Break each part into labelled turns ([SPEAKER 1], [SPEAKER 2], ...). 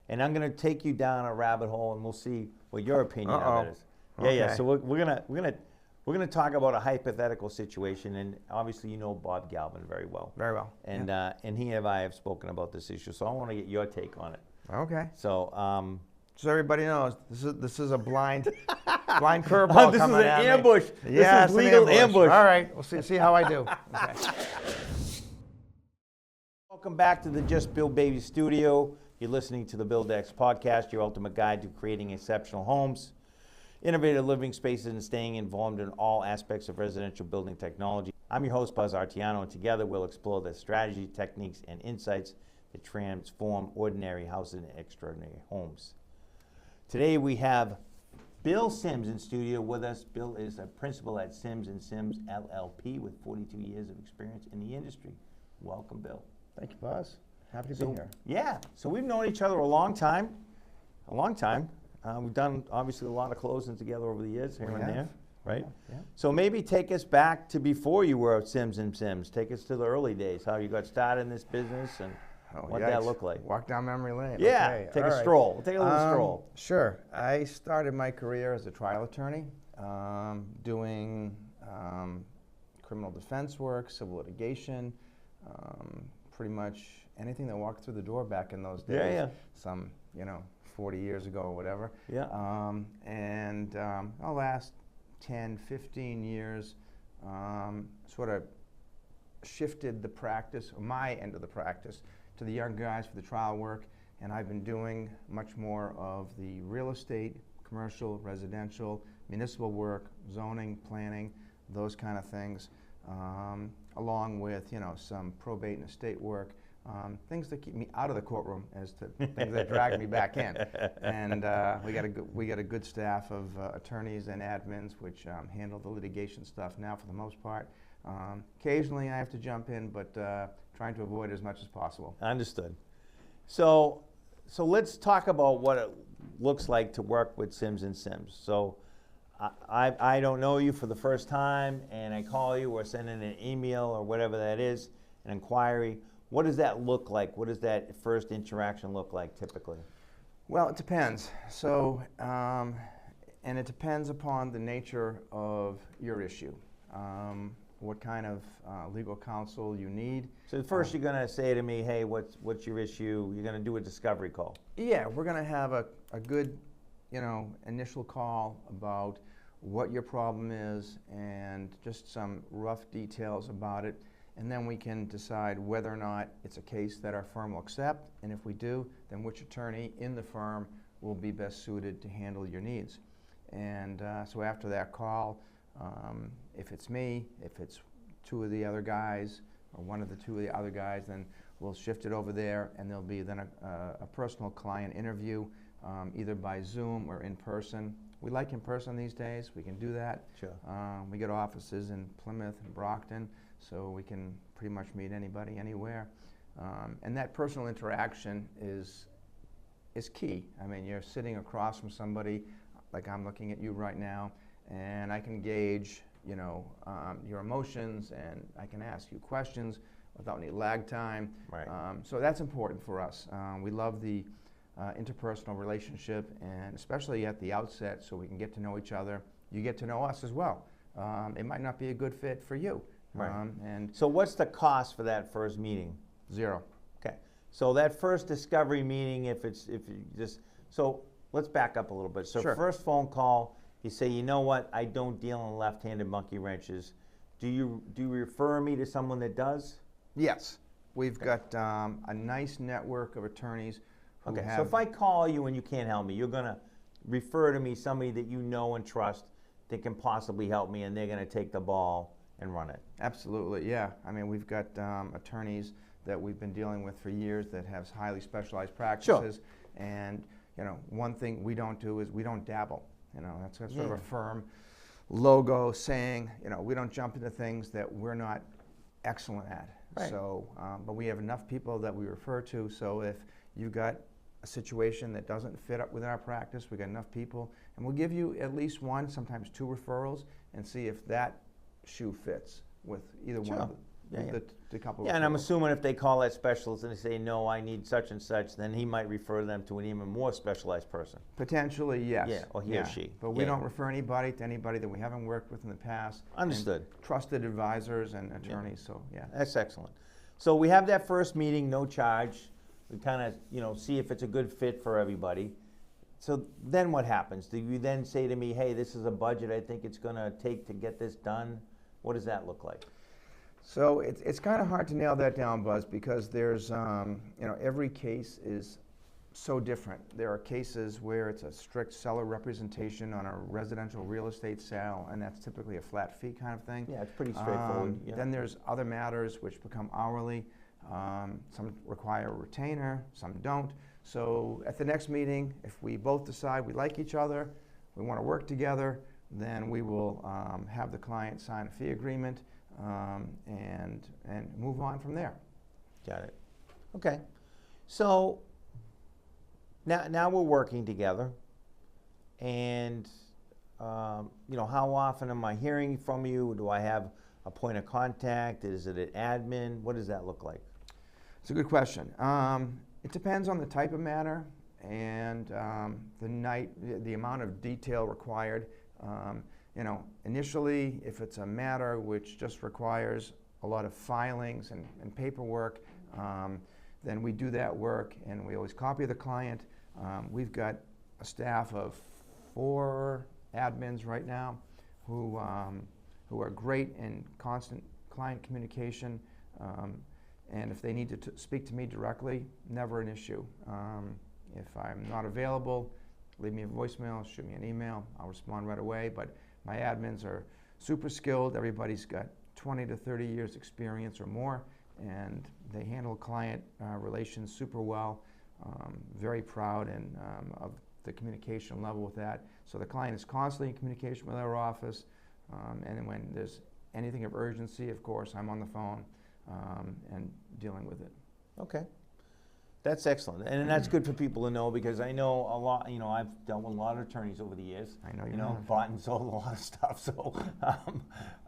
[SPEAKER 1] and I'm going to take you down a rabbit hole, and we'll see what your opinion of it is.
[SPEAKER 2] Okay.
[SPEAKER 1] Yeah. So we're gonna talk about a hypothetical situation, and obviously you know Bob Galvin very well.
[SPEAKER 2] Very well.
[SPEAKER 1] And and he and I have spoken about this issue, so I want to get your take on it.
[SPEAKER 2] Okay.
[SPEAKER 1] So
[SPEAKER 2] so everybody knows this is a blind curveball
[SPEAKER 1] this
[SPEAKER 2] coming
[SPEAKER 1] is an
[SPEAKER 2] at me.
[SPEAKER 1] ambush.
[SPEAKER 2] Yeah,
[SPEAKER 1] this is legal ambush.
[SPEAKER 2] All right, we'll see how I do. Okay.
[SPEAKER 1] Welcome back to the Just Build Baby Studio. You're listening to the BuildX Podcast, your ultimate guide to creating exceptional homes, innovative living spaces, and staying involved in all aspects of residential building technology. I'm your host, Buzz Artiano, and together we'll explore the strategy, techniques, and insights that transform ordinary houses into extraordinary homes. Today we have Bill Sims in studio with us. Bill is a principal at Sims Sims LLP with 42 years of experience in the industry. Welcome, Bill.
[SPEAKER 3] Thank you, Buzz. Happy to be here.
[SPEAKER 1] Yeah, so we've known each other a long time. We've done obviously a lot of closings together over the years, here and there, right?
[SPEAKER 3] Yeah.
[SPEAKER 1] So maybe take us back to before you were at Sims Sims. Take us to the early days, how you got started in this business and what that looked like.
[SPEAKER 2] Walk down memory lane.
[SPEAKER 1] Yeah,
[SPEAKER 2] Okay.
[SPEAKER 1] take
[SPEAKER 2] All
[SPEAKER 1] a
[SPEAKER 2] right.
[SPEAKER 1] stroll. We'll take a little stroll.
[SPEAKER 2] Sure. I started my career as a trial attorney, doing criminal defense work, civil litigation, pretty much anything that walked through the door back in those days.
[SPEAKER 1] Yeah.
[SPEAKER 2] Some, 40 years ago or whatever.
[SPEAKER 1] Yeah.
[SPEAKER 2] And the last 10, 15 years sort of shifted the practice, or my end of the practice, to the young guys for the trial work, and I've been doing much more of the real estate, commercial, residential, municipal work, zoning, planning, those kind of things, along with some probate and estate work, things that keep me out of the courtroom as to things that drag me back in. And we got a good staff of attorneys and admins which handle the litigation stuff now for the most part. Occasionally I have to jump in, but trying to avoid it as much as possible.
[SPEAKER 1] Understood. So let's talk about what it looks like to work with Sims Sims. So I don't know you for the first time, and I call you or send in an email or whatever that is, an inquiry. What does that look like? What does that first interaction look like typically?
[SPEAKER 2] Well, it depends. So, and it depends upon the nature of your issue. What kind of legal counsel you need.
[SPEAKER 1] So first you're going to say to me, hey, what's your issue? You're going to do a discovery call.
[SPEAKER 2] Yeah, we're going to have a good, initial call about what your problem is and just some rough details about it. And then we can decide whether or not it's a case that our firm will accept. And if we do, then which attorney in the firm will be best suited to handle your needs. And so after that call, if it's me, if it's two of the other guys, or one of the two of the other guys, then we'll shift it over there, and there'll be then a personal client interview, either by Zoom or in person. We like in person these days. We can do that.
[SPEAKER 1] Sure.
[SPEAKER 2] We got offices in Plymouth and Brockton, so we can pretty much meet anybody anywhere. And that personal interaction is key. I mean, you're sitting across from somebody, like I'm looking at you right now, and I can gauge, your emotions, and I can ask you questions without any lag time.
[SPEAKER 1] Right.
[SPEAKER 2] So that's important for us. We love the interpersonal relationship, and especially at the outset, so we can get to know each other. You get to know us as well. It might not be a good fit for you.
[SPEAKER 1] Right.
[SPEAKER 2] And
[SPEAKER 1] so what's the cost for that first meeting?
[SPEAKER 2] $0.
[SPEAKER 1] Okay. So that first discovery meeting, so let's back up a little bit. So
[SPEAKER 2] Sure.
[SPEAKER 1] First phone call, you say, you know what, I don't deal in left-handed monkey wrenches. Do you refer me to someone that does?
[SPEAKER 2] Yes. We've got a nice network of attorneys who
[SPEAKER 1] Okay,
[SPEAKER 2] have...
[SPEAKER 1] so if I call you and you can't help me, you're going to refer to me somebody that you know and trust that can possibly help me, and they're going to take the ball and run it.
[SPEAKER 2] Absolutely, yeah. I mean, we've got attorneys that we've been dealing with for years that have highly specialized practices.
[SPEAKER 1] Sure.
[SPEAKER 2] And, one thing we don't do is we don't dabble. That's sort of a firm logo saying, we don't jump into things that we're not excellent at.
[SPEAKER 1] Right.
[SPEAKER 2] So, but we have enough people that we refer to, so if you've got a situation that doesn't fit up within our practice, we've got enough people, and we'll give you at least one, sometimes two referrals, and see if that shoe fits with either
[SPEAKER 1] Sure. Yeah, yeah.
[SPEAKER 2] The couple.
[SPEAKER 1] Yeah, and I'm
[SPEAKER 2] referrals.
[SPEAKER 1] assuming if they call that specialist and they say, no, I need such and such, then he might refer them to an even more specialized person.
[SPEAKER 2] Potentially, yes.
[SPEAKER 1] Yeah, or he or she.
[SPEAKER 2] But we
[SPEAKER 1] Yeah.
[SPEAKER 2] don't refer anybody to anybody that we haven't worked with in the past. and
[SPEAKER 1] Understood.
[SPEAKER 2] Trusted advisors and attorneys, so yeah.
[SPEAKER 1] That's excellent. So we have that first meeting, no charge. We kind of, see if it's a good fit for everybody. So then what happens? Do you then say to me, hey, this is a budget I think it's gonna take to get this done? What does that look like?
[SPEAKER 2] So it's kind of hard to nail that down, Buzz, because there's, every case is so different. There are cases where it's a strict seller representation on a residential real estate sale, and that's typically a flat fee kind of thing.
[SPEAKER 1] Yeah, it's pretty straightforward. Yeah.
[SPEAKER 2] Then there's other matters which become hourly. Some require a retainer, some don't. So at the next meeting, if we both decide we like each other, we want to work together, then we will have the client sign a fee agreement and move on from there.
[SPEAKER 1] Got it. Okay. So now we're working together, and how often am I hearing from you? Do I have a point of contact? Is it an admin? What does that look like?
[SPEAKER 2] It's a good question. It depends on the type of matter and the amount of detail required. Initially, if it's a matter which just requires a lot of filings and paperwork, then we do that work, and we always copy the client. We've got a staff of 4 admins right now who are great in constant client communication. And if they need to speak to me directly, never an issue. If I'm not available, leave me a voicemail, shoot me an email, I'll respond right away. But my admins are super skilled. Everybody's got 20 to 30 years experience or more, and they handle client relations super well. Very proud of the communication level with that. So the client is constantly in communication with our office, and then when there's anything of urgency, of course, I'm on the phone and dealing with it.
[SPEAKER 1] Okay. That's excellent. And that's good for people to know, because I know a lot, I've dealt with a lot of attorneys over the years.
[SPEAKER 2] I know you have.
[SPEAKER 1] Bought and sold a lot of stuff. So,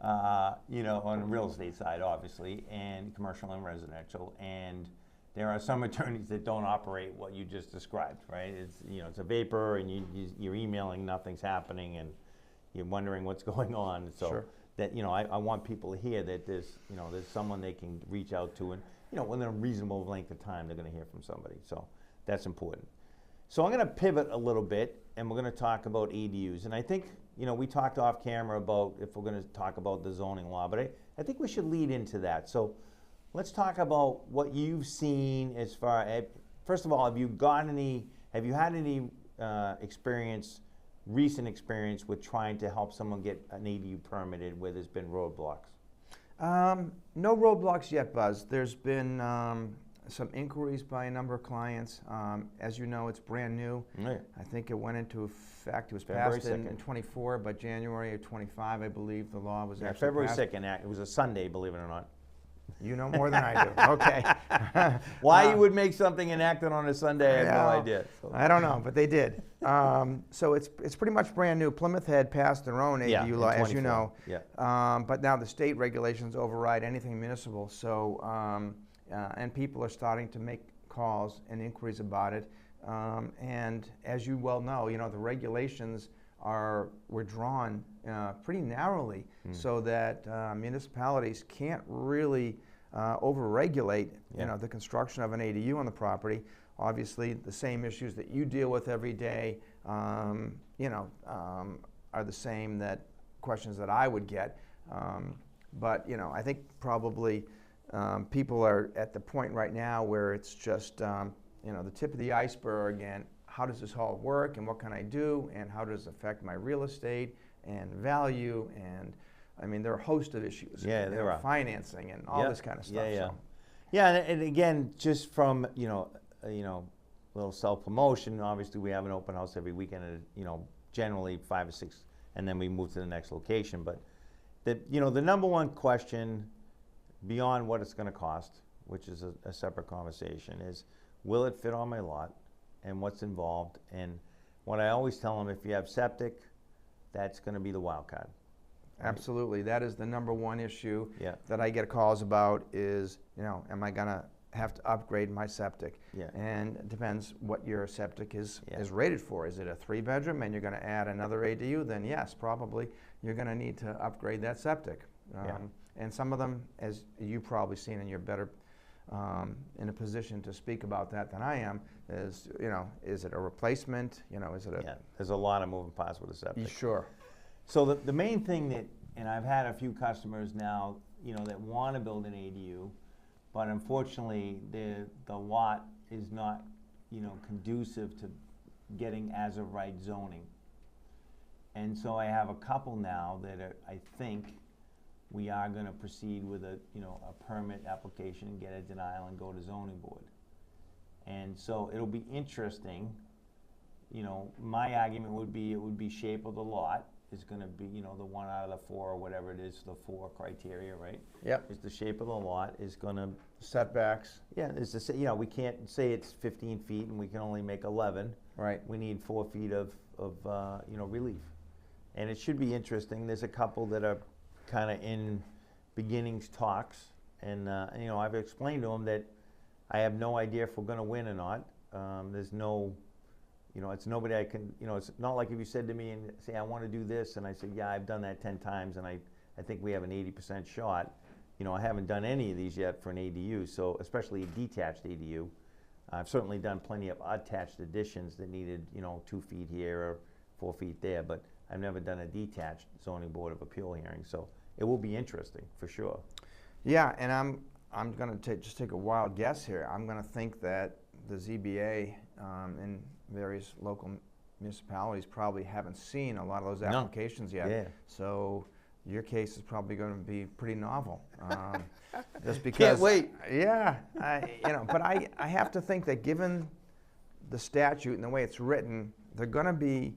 [SPEAKER 1] on the real estate side, obviously, and commercial and residential. And there are some attorneys that don't operate what you just described, right? It's a vapor, and you're emailing, nothing's happening, and you're wondering what's going on. So
[SPEAKER 2] Sure.
[SPEAKER 1] that, I want people to hear that there's someone they can reach out to, and, within a reasonable length of time, they're going to hear from somebody. So that's important. So I'm going to pivot a little bit, and we're going to talk about ADUs. And I think, we talked off camera about if we're going to talk about the zoning law, but I think we should lead into that. So let's talk about what you've seen as far as, first of all, have you had any recent experience with trying to help someone get an ADU permitted where there's been roadblocks?
[SPEAKER 2] No roadblocks yet, Buzz. There's been some inquiries by a number of clients. As you know, it's brand new.
[SPEAKER 1] Yeah.
[SPEAKER 2] I think it went into effect, it was
[SPEAKER 1] February
[SPEAKER 2] passed in
[SPEAKER 1] 2nd.
[SPEAKER 2] 24, but January of 25, I believe, the law was
[SPEAKER 1] Yeah,
[SPEAKER 2] actually
[SPEAKER 1] February
[SPEAKER 2] passed.
[SPEAKER 1] 2nd, it was a Sunday, believe it or not.
[SPEAKER 2] You know more than I do. Okay.
[SPEAKER 1] Why you would make something enacted on a Sunday, I have no idea. So.
[SPEAKER 2] I don't know, but they did. So it's pretty much brand new. Plymouth had passed their own
[SPEAKER 1] Yeah,
[SPEAKER 2] ADU
[SPEAKER 1] in
[SPEAKER 2] law, as you
[SPEAKER 1] 24.
[SPEAKER 2] know.
[SPEAKER 1] Yeah.
[SPEAKER 2] But now the state regulations override anything municipal. So and people are starting to make calls and inquiries about it. And as you well know, the regulations were drawn pretty narrowly, so that municipalities can't really overregulate the construction of an ADU on the property. Obviously, the same issues that you deal with every day are the same questions that I would get. But I think probably people are at the point right now where it's just the tip of the iceberg, and how does this all work, and what can I do, and how does it affect my real estate and value, and I mean, there are a host of issues.
[SPEAKER 1] Yeah, there are.
[SPEAKER 2] Financing and all this kind of stuff.
[SPEAKER 1] Yeah, yeah.
[SPEAKER 2] So.
[SPEAKER 1] Yeah, and again, just from, little self-promotion, obviously we have an open house every weekend at, generally 5 or 6, and then we move to the next location. But, the number one question beyond what it's going to cost, which is a separate conversation, is will it fit on my lot, and what's involved. And what I always tell them, if you have septic, that's going to be the wild card.
[SPEAKER 2] Absolutely. That is the number one issue
[SPEAKER 1] Yeah.
[SPEAKER 2] that I get calls about is, am I going to have to upgrade my septic?
[SPEAKER 1] Yeah.
[SPEAKER 2] And it depends what your septic is
[SPEAKER 1] Yeah.
[SPEAKER 2] rated for. Is it a 3-bedroom and you're going to add another ADU? Then yes, probably you're going to need to upgrade that septic.
[SPEAKER 1] Yeah.
[SPEAKER 2] And some of them, as you've probably seen, and you're better in a position to speak about that than I am, is it a replacement? Is it a...
[SPEAKER 1] Yeah, there's a lot of moving parts with a septic.
[SPEAKER 2] Sure.
[SPEAKER 1] So the main thing that, and I've had a few customers now, that want to build an ADU, but unfortunately the lot is not, conducive to getting as of right zoning. And so I have a couple now that I think we are going to proceed with a permit application and get a denial and go to zoning board. And so it'll be interesting. My argument would be it would be shape of the lot is going to be, the 1 out of the 4 or whatever it is, the 4 criteria, right?
[SPEAKER 2] Yep.
[SPEAKER 1] Is the shape of the lot is going to,
[SPEAKER 2] Setbacks.
[SPEAKER 1] yeah, is to say, we can't say it's 15 feet and we can only make 11.
[SPEAKER 2] Right.
[SPEAKER 1] We need 4 feet of relief. And it should be interesting. There's a couple that are kind of in beginnings talks, and I've explained to them that I have no idea if we're going to win or not. There's no, it's nobody I can, it's not like if you said to me and say, I want to do this, and I said, yeah, I've done that 10 times, and I think we have an 80% shot. I haven't done any of these yet for an ADU, so especially a detached ADU. I've certainly done plenty of attached additions that needed, 2 feet here or 4 feet there, but I've never done a detached zoning board of appeal hearing, so it will be interesting for sure.
[SPEAKER 2] Yeah, and I'm going to just take a wild guess here. I'm going to think that the ZBA in various local municipalities probably haven't seen a lot of those applications yet.
[SPEAKER 1] Yeah.
[SPEAKER 2] So your case is probably going to be pretty novel. Just because.
[SPEAKER 1] Can't wait.
[SPEAKER 2] Yeah, but I have to think that given the statute and the way it's written, they're going to be.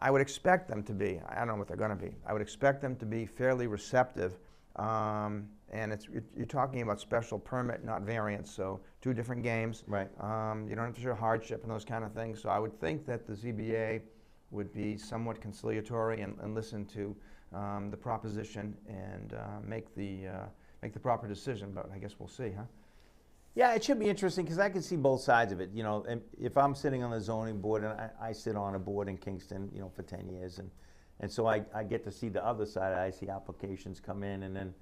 [SPEAKER 2] I would expect them to be. I don't know what they're going to be. I would expect them to be fairly receptive. And you're talking about special permit, not variance, so 2 different games.
[SPEAKER 1] Right.
[SPEAKER 2] You don't have to show hardship and those kind of things. So I would think that the ZBA would be somewhat conciliatory and listen to the proposition and make the proper decision. But I guess we'll see, huh?
[SPEAKER 1] Yeah, it should be interesting because I can see both sides of it. And if I'm sitting on the zoning board, and I sit on a board in Kingston, for 10 years, and so I get to see the other side. I see applications come in, and then,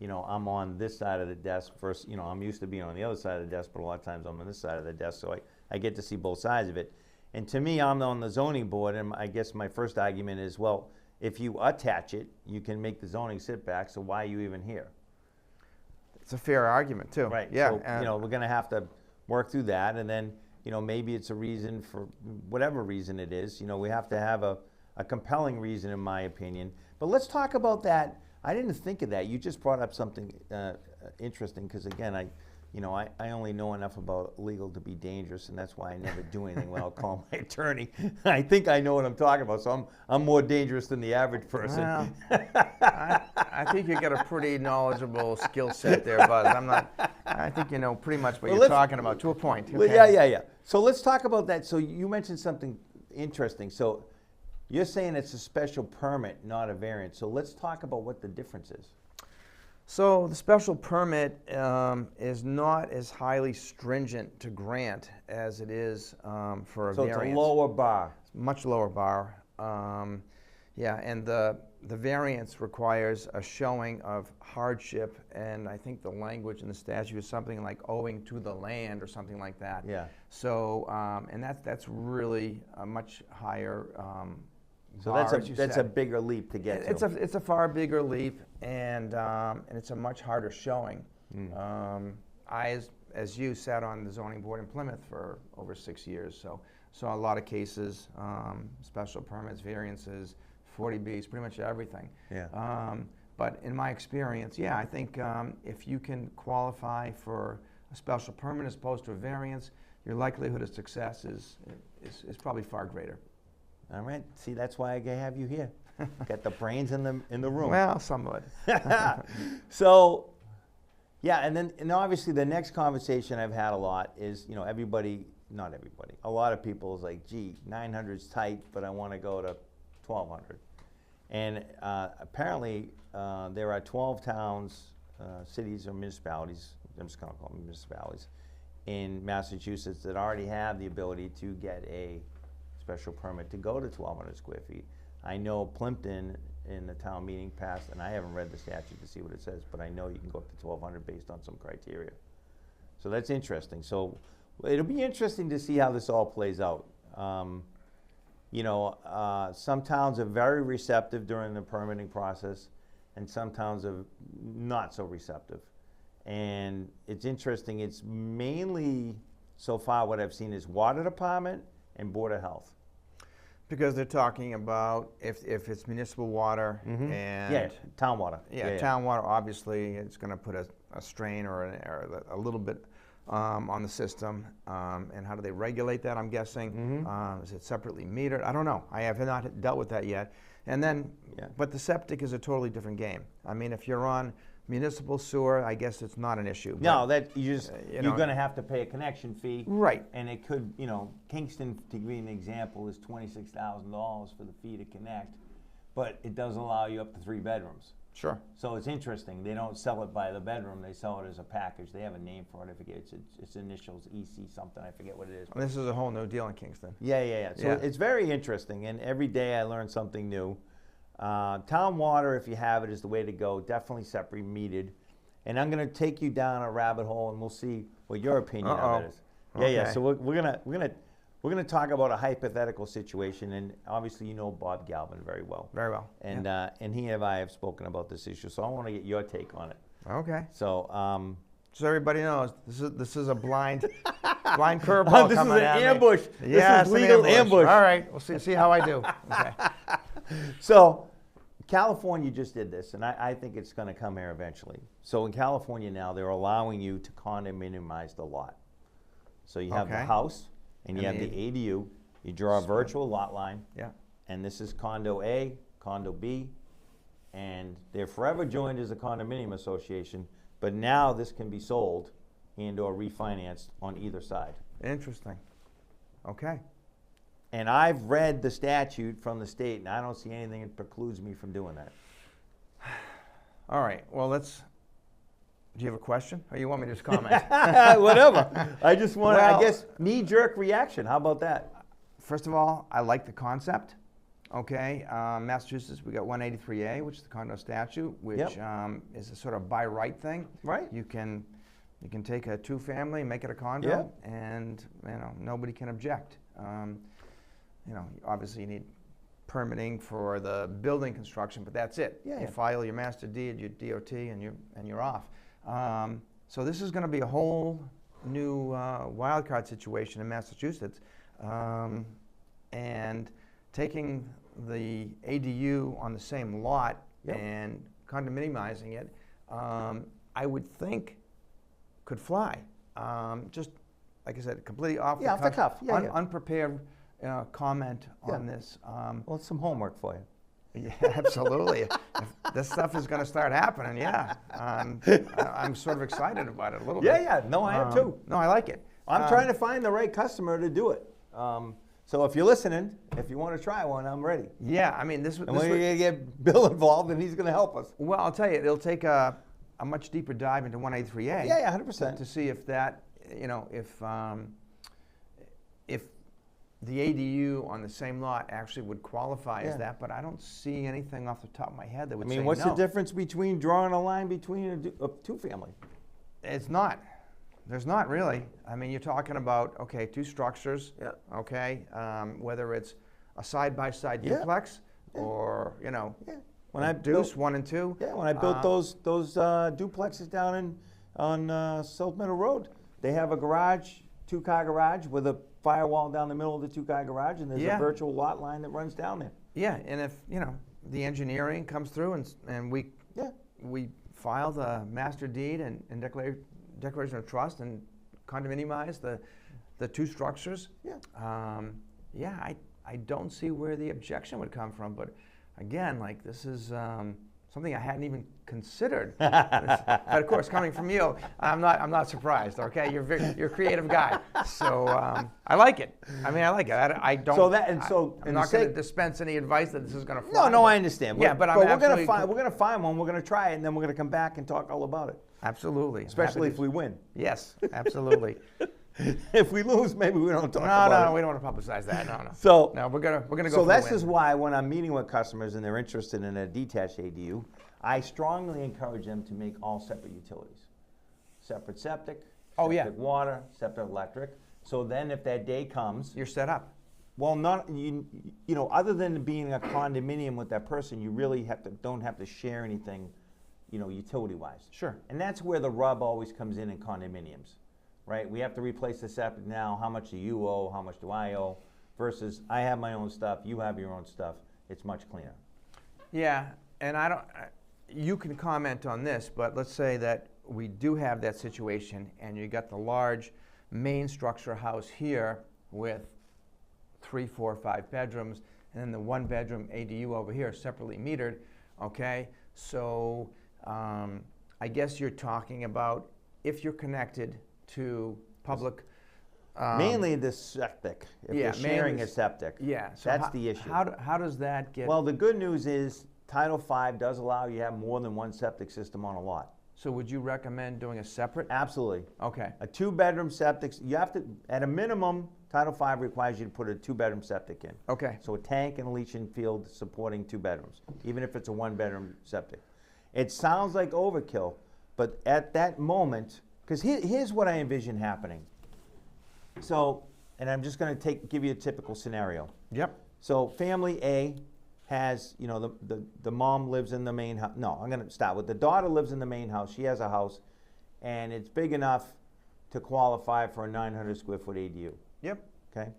[SPEAKER 1] I'm on this side of the desk first. I'm used to being on the other side of the desk, but a lot of times I'm on this side of the desk, so I get to see both sides of it. And to me, I'm on the zoning board, and I guess my first argument is, well, if you attach it, you can make the zoning sit back, so why are you even here?
[SPEAKER 2] It's a fair argument too.
[SPEAKER 1] Right.
[SPEAKER 2] Yeah.
[SPEAKER 1] So, we're going to have to work through that, and then, maybe it's a reason for whatever reason it is. We have to have a compelling reason, in my opinion. But let's talk about that. I didn't think of that. You just brought up something interesting because, again, I only know enough about legal to be dangerous, and that's why I never do anything without calling my attorney. I think I know what I'm talking about, so I'm more dangerous than the average person.
[SPEAKER 2] Well, I think you got a pretty knowledgeable skill set there, Buzz. I think you know pretty much what you're talking about to a point. Okay?
[SPEAKER 1] Well, yeah. So let's talk about that. So you mentioned something interesting. So you're saying it's a special permit, not a variance. So let's talk about what the difference is.
[SPEAKER 2] So the special permit is not as highly stringent to grant as it is for a variance.
[SPEAKER 1] So it's a lower bar.
[SPEAKER 2] It's a much lower bar. And the variance requires a showing of hardship, and I think the language in the statute is something like owing to the land or something like that.
[SPEAKER 1] Yeah.
[SPEAKER 2] So and that's really a much higher.
[SPEAKER 1] So
[SPEAKER 2] bar,
[SPEAKER 1] that's a bigger leap to get to.
[SPEAKER 2] It's a far bigger leap, and it's a much harder showing. As you sat on the zoning board in Plymouth for over 6 years, so saw a lot of cases, special permits, variances, 40Bs, pretty much everything.
[SPEAKER 1] Yeah.
[SPEAKER 2] But in my experience, I think if you can qualify for a special permit as opposed to a variance, your likelihood of success is probably far greater.
[SPEAKER 1] All right. See, that's why I have you here. Got the brains in the room.
[SPEAKER 2] Well, somewhat.
[SPEAKER 1] So, and obviously the next conversation I've had a lot is, not everybody, a lot of people is like, gee, 900's tight, but I want to go to 1200. And apparently, there are 12 towns, cities or municipalities, I'm just gonna call them municipalities, in Massachusetts that already have the ability to get a special permit to go to 1,200 square feet. I know Plimpton in the town meeting passed, and I haven't read the statute to see what it says, but I know you can go up to 1,200 based on some criteria. So that's interesting. So it'll be interesting to see how this all plays out. You know, some towns are very receptive during the permitting process, and some towns are not so receptive. And it's interesting, it's mainly, so far what I've seen is water department and board of health.
[SPEAKER 2] Because they're talking about if it's municipal water and
[SPEAKER 1] Yeah, town water.
[SPEAKER 2] yeah, town water, obviously it's going to put a strain or a little bit on the system. And how do they regulate that, I'm guessing? Is it separately metered? I don't know. I have not dealt with that yet. And then, but the septic is a totally different game. I mean, if you're on municipal sewer, I guess it's not an issue.
[SPEAKER 1] No, that you just,
[SPEAKER 2] you
[SPEAKER 1] you're
[SPEAKER 2] know,
[SPEAKER 1] gonna have to pay a connection fee.
[SPEAKER 2] Right.
[SPEAKER 1] And it could, you know, Kingston, to give you an example, is $26,000 for the fee to connect, but it does allow you up to 3 bedrooms.
[SPEAKER 2] Sure.
[SPEAKER 1] So it's interesting, they don't sell it by the bedroom, they sell it as a package. They have a name for it, I forget, it's initials, EC something, I forget what it is.
[SPEAKER 2] And this is a whole new deal in Kingston.
[SPEAKER 1] Yeah. So it's very interesting, and every day I learn something new. Town water, if you have it, is the way to go. Definitely separate metered. And I'm going to take you down a rabbit hole, and we'll see what your opinion of it is. Yeah.
[SPEAKER 2] Okay.
[SPEAKER 1] So we're gonna talk about a hypothetical situation, and obviously you know Bob Galvin very well.
[SPEAKER 2] Very well.
[SPEAKER 1] And and he and I have spoken about this issue, so I want to get your take on it.
[SPEAKER 2] Okay.
[SPEAKER 1] So
[SPEAKER 2] so everybody knows this is a blind curveball
[SPEAKER 1] this
[SPEAKER 2] coming
[SPEAKER 1] is an
[SPEAKER 2] at me.
[SPEAKER 1] ambush.
[SPEAKER 2] Yeah,
[SPEAKER 1] this is legal ambush.
[SPEAKER 2] All right, we'll see how I do. Okay.
[SPEAKER 1] So, California just did this, and I think it's going to come here eventually. So in California now, they're allowing you to condominiumize the lot. So you have the house, and you have the ADU. You draw a virtual lot line.
[SPEAKER 2] Yeah.
[SPEAKER 1] And this is condo A, condo B, and they're forever joined as a condominium association. But now this can be sold and/or refinanced on either side.
[SPEAKER 2] Interesting. Okay.
[SPEAKER 1] And I've read the statute from the state, and I don't see anything that precludes me from doing that.
[SPEAKER 2] All right. Well, do you have a question, or you want me to just comment?
[SPEAKER 1] Whatever. I just want to,
[SPEAKER 2] Well,
[SPEAKER 1] I guess, knee-jerk reaction. How about that?
[SPEAKER 2] First of all, I like the concept. Okay. Massachusetts, we got 183A, which is the condo statute, which is a sort of by right thing.
[SPEAKER 1] Right.
[SPEAKER 2] You can take a 2-family, make it a condo, and nobody can object. Obviously you need permitting for the building construction, but that's it. You file your master deed, your DOT, and you're off. So this is going to be a whole new wild card situation in Massachusetts, and taking the ADU on the same lot and condominiumizing it, I would think could fly. Just like I said, completely off the cuff. Unprepared comment on this.
[SPEAKER 1] Well, it's some homework for you.
[SPEAKER 2] Yeah, absolutely. If this stuff is going to start happening, I'm sort of excited about it a little bit.
[SPEAKER 1] Yeah. No, I am too.
[SPEAKER 2] No, I like it.
[SPEAKER 1] I'm trying to find the right customer to do it. So if you're listening, if you want to try one, I'm ready.
[SPEAKER 2] Yeah, I mean,
[SPEAKER 1] And we're going to get Bill involved, and he's going to help us.
[SPEAKER 2] Well, I'll tell you, it'll take a much deeper dive into 183A.
[SPEAKER 1] Yeah, 100%.
[SPEAKER 2] To see if that, if the ADU on the same lot actually would qualify as that, but I don't see anything off the top of my head that would say no.
[SPEAKER 1] What's the difference between drawing a line between a 2-family?
[SPEAKER 2] It's not. There's not really. I mean, you're talking about, 2 structures, whether it's a side-by-side duplex or,
[SPEAKER 1] When I
[SPEAKER 2] deuce, 1 and 2.
[SPEAKER 1] Yeah, when I built those duplexes down on South Middle Road, they have a garage, 2-car garage with a firewall down the middle of the 2-car garage, and there's a virtual lot line that runs down there.
[SPEAKER 2] Yeah, and if the engineering comes through and we file the master deed and declaration of trust and condominiumize the 2 structures. I don't see where the objection would come from, but again, this is something I hadn't even considered. But of course, coming from you, I'm not surprised. Okay, you're a creative guy, so I like it. I mean, I like it. I don't. I'm not going to dispense any advice that this is going to fly.
[SPEAKER 1] No, I understand.
[SPEAKER 2] Yeah, but
[SPEAKER 1] we're going to find one. We're going to try it, and then we're going to come back and talk all about it.
[SPEAKER 2] Absolutely.
[SPEAKER 1] Especially if we win.
[SPEAKER 2] Yes, absolutely.
[SPEAKER 1] If we lose, maybe we don't talk about it.
[SPEAKER 2] No, we don't want to publicize that. No.
[SPEAKER 1] So
[SPEAKER 2] we're gonna go.
[SPEAKER 1] So this is why when I'm meeting with customers and they're interested in a detached ADU, I strongly encourage them to make all separate utilities, separate septic, septic water, separate electric. So then, if that day comes,
[SPEAKER 2] you're set up.
[SPEAKER 1] Well, other than being a condominium with that person, you really don't have to share anything, utility-wise.
[SPEAKER 2] Sure.
[SPEAKER 1] And that's where the rub always comes in condominiums. Right, we have to replace the septic now. How much do you owe? How much do I owe? Versus I have my own stuff, you have your own stuff. It's much cleaner.
[SPEAKER 2] Yeah, and I don't. You can comment on this, but let's say that we do have that situation, and you got the large main structure house here with 3, 4, 5 bedrooms, and then the 1-bedroom ADU over here separately metered. Okay, so I guess you're talking about if you're connected to public.
[SPEAKER 1] Mainly the septic. If you're sharing a septic.
[SPEAKER 2] Yeah. So
[SPEAKER 1] that's the issue.
[SPEAKER 2] How does that get?
[SPEAKER 1] Well, the good news is Title V does allow you to have more than one septic system on a lot.
[SPEAKER 2] So would you recommend doing a separate?
[SPEAKER 1] Absolutely.
[SPEAKER 2] Okay.
[SPEAKER 1] A 2-bedroom septic, you have to, at a minimum, Title V requires you to put a 2-bedroom septic in.
[SPEAKER 2] Okay.
[SPEAKER 1] So a tank and a leaching field supporting 2 bedrooms, even if it's a 1-bedroom septic. It sounds like overkill, but at that moment, because here's what I envision happening. So, and I'm just going to give you a typical scenario.
[SPEAKER 2] Yep.
[SPEAKER 1] So family A has, the mom lives in the main house. No, I'm going to start with the daughter lives in the main house. She has a house, and it's big enough to qualify for a 900 square foot ADU.
[SPEAKER 2] Yep.
[SPEAKER 1] Okay.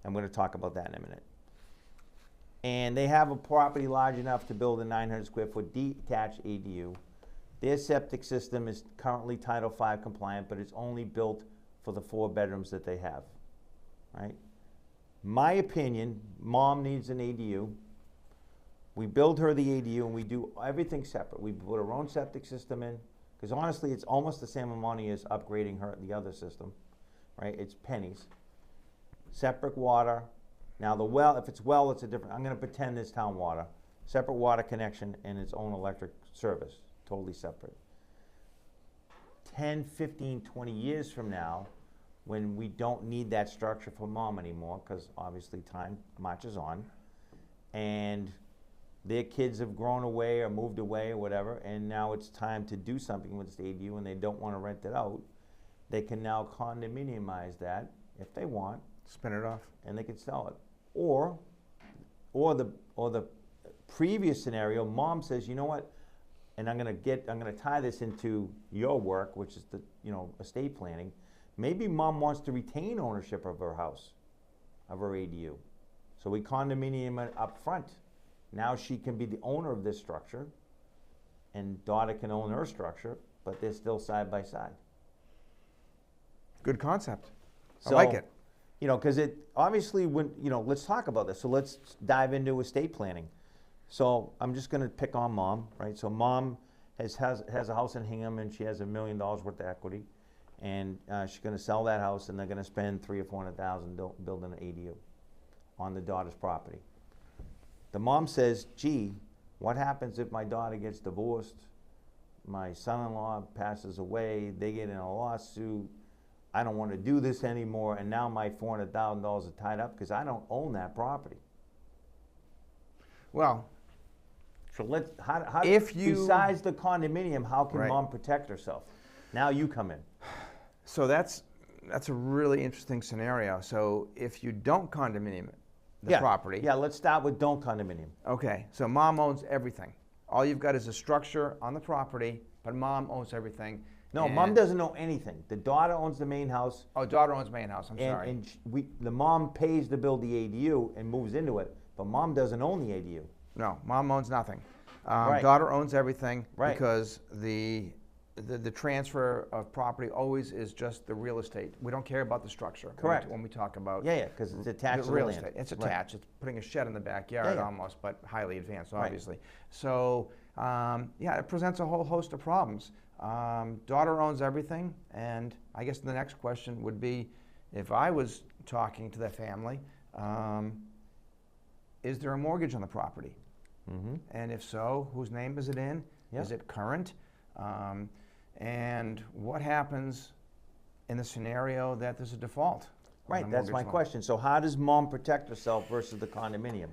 [SPEAKER 1] I'm going to talk about that in a minute. And they have a property large enough to build a 900 square foot detached ADU. Their septic system is currently Title V compliant, but it's only built for the 4 bedrooms that they have, right? My opinion, mom needs an ADU. We build her the ADU and we do everything separate. We put our own septic system in, because honestly, it's almost the same amount as upgrading her the other system, right? It's pennies. Separate water. Now the well, if it's it's a different, I'm gonna pretend it's town water. Separate water connection and its own electric service. Totally separate. 10, 15, 20 years from now, when we don't need that structure for mom anymore, because obviously time marches on, and their kids have grown away or moved away or whatever, and now it's time to do something with this ADU and they don't want to rent it out, they can now condominiumize that if they want.
[SPEAKER 2] Spin it off.
[SPEAKER 1] And they can sell it. Or the previous scenario, mom says, you know what? And I'm gonna tie this into your work, which is the estate planning. Maybe mom wants to retain ownership of her house, of her ADU. So we condominium it up front. Now she can be the owner of this structure, and daughter can own her structure, but they're still side by side.
[SPEAKER 2] Good concept.
[SPEAKER 1] So,
[SPEAKER 2] I like it.
[SPEAKER 1] Because it obviously let's talk about this. So let's dive into estate planning. So I'm just going to pick on mom, right? So mom has a house in Hingham, and she has $1 million worth of equity, and she's going to sell that house, and they're going to spend $300,000 or $400,000 building an ADU on the daughter's property. The mom says, "Gee, what happens if my daughter gets divorced? My son-in-law passes away. They get in a lawsuit. I don't want to do this anymore, and now my $400,000 are tied up because I don't own that property."
[SPEAKER 2] Well.
[SPEAKER 1] So besides the condominium, how can mom protect herself? Now you come in.
[SPEAKER 2] So that's a really interesting scenario. So if you don't condominium the property.
[SPEAKER 1] Yeah, let's start with don't condominium.
[SPEAKER 2] Okay, so mom owns everything. All you've got is a structure on the property, but mom owns everything.
[SPEAKER 1] No, mom doesn't own anything. The daughter owns the main house.
[SPEAKER 2] Oh, daughter owns main house, I'm sorry.
[SPEAKER 1] And the mom pays to build the ADU and moves into it, but mom doesn't own the ADU.
[SPEAKER 2] No, mom owns nothing.
[SPEAKER 1] Right.
[SPEAKER 2] Daughter owns everything
[SPEAKER 1] Right.
[SPEAKER 2] because the transfer of property always is just the real estate. We don't care about the structure.
[SPEAKER 1] Correct.
[SPEAKER 2] When we talk about
[SPEAKER 1] Yeah, because it's attached to the
[SPEAKER 2] real
[SPEAKER 1] land.
[SPEAKER 2] estate. It's
[SPEAKER 1] Right.
[SPEAKER 2] attached. It's putting a shed in the backyard
[SPEAKER 1] Yeah.
[SPEAKER 2] almost, but highly advanced,
[SPEAKER 1] Right.
[SPEAKER 2] obviously. So yeah, it presents a whole host of problems. Daughter owns everything, and I guess the next question would be, if I was talking to the family, is there a mortgage on the property?
[SPEAKER 1] Mm-hmm.
[SPEAKER 2] And if so, whose name is it in?
[SPEAKER 1] Yep.
[SPEAKER 2] Is it current? And what happens in the scenario that there's a default?
[SPEAKER 1] Right, that's my question. So how does mom protect herself versus the condominium?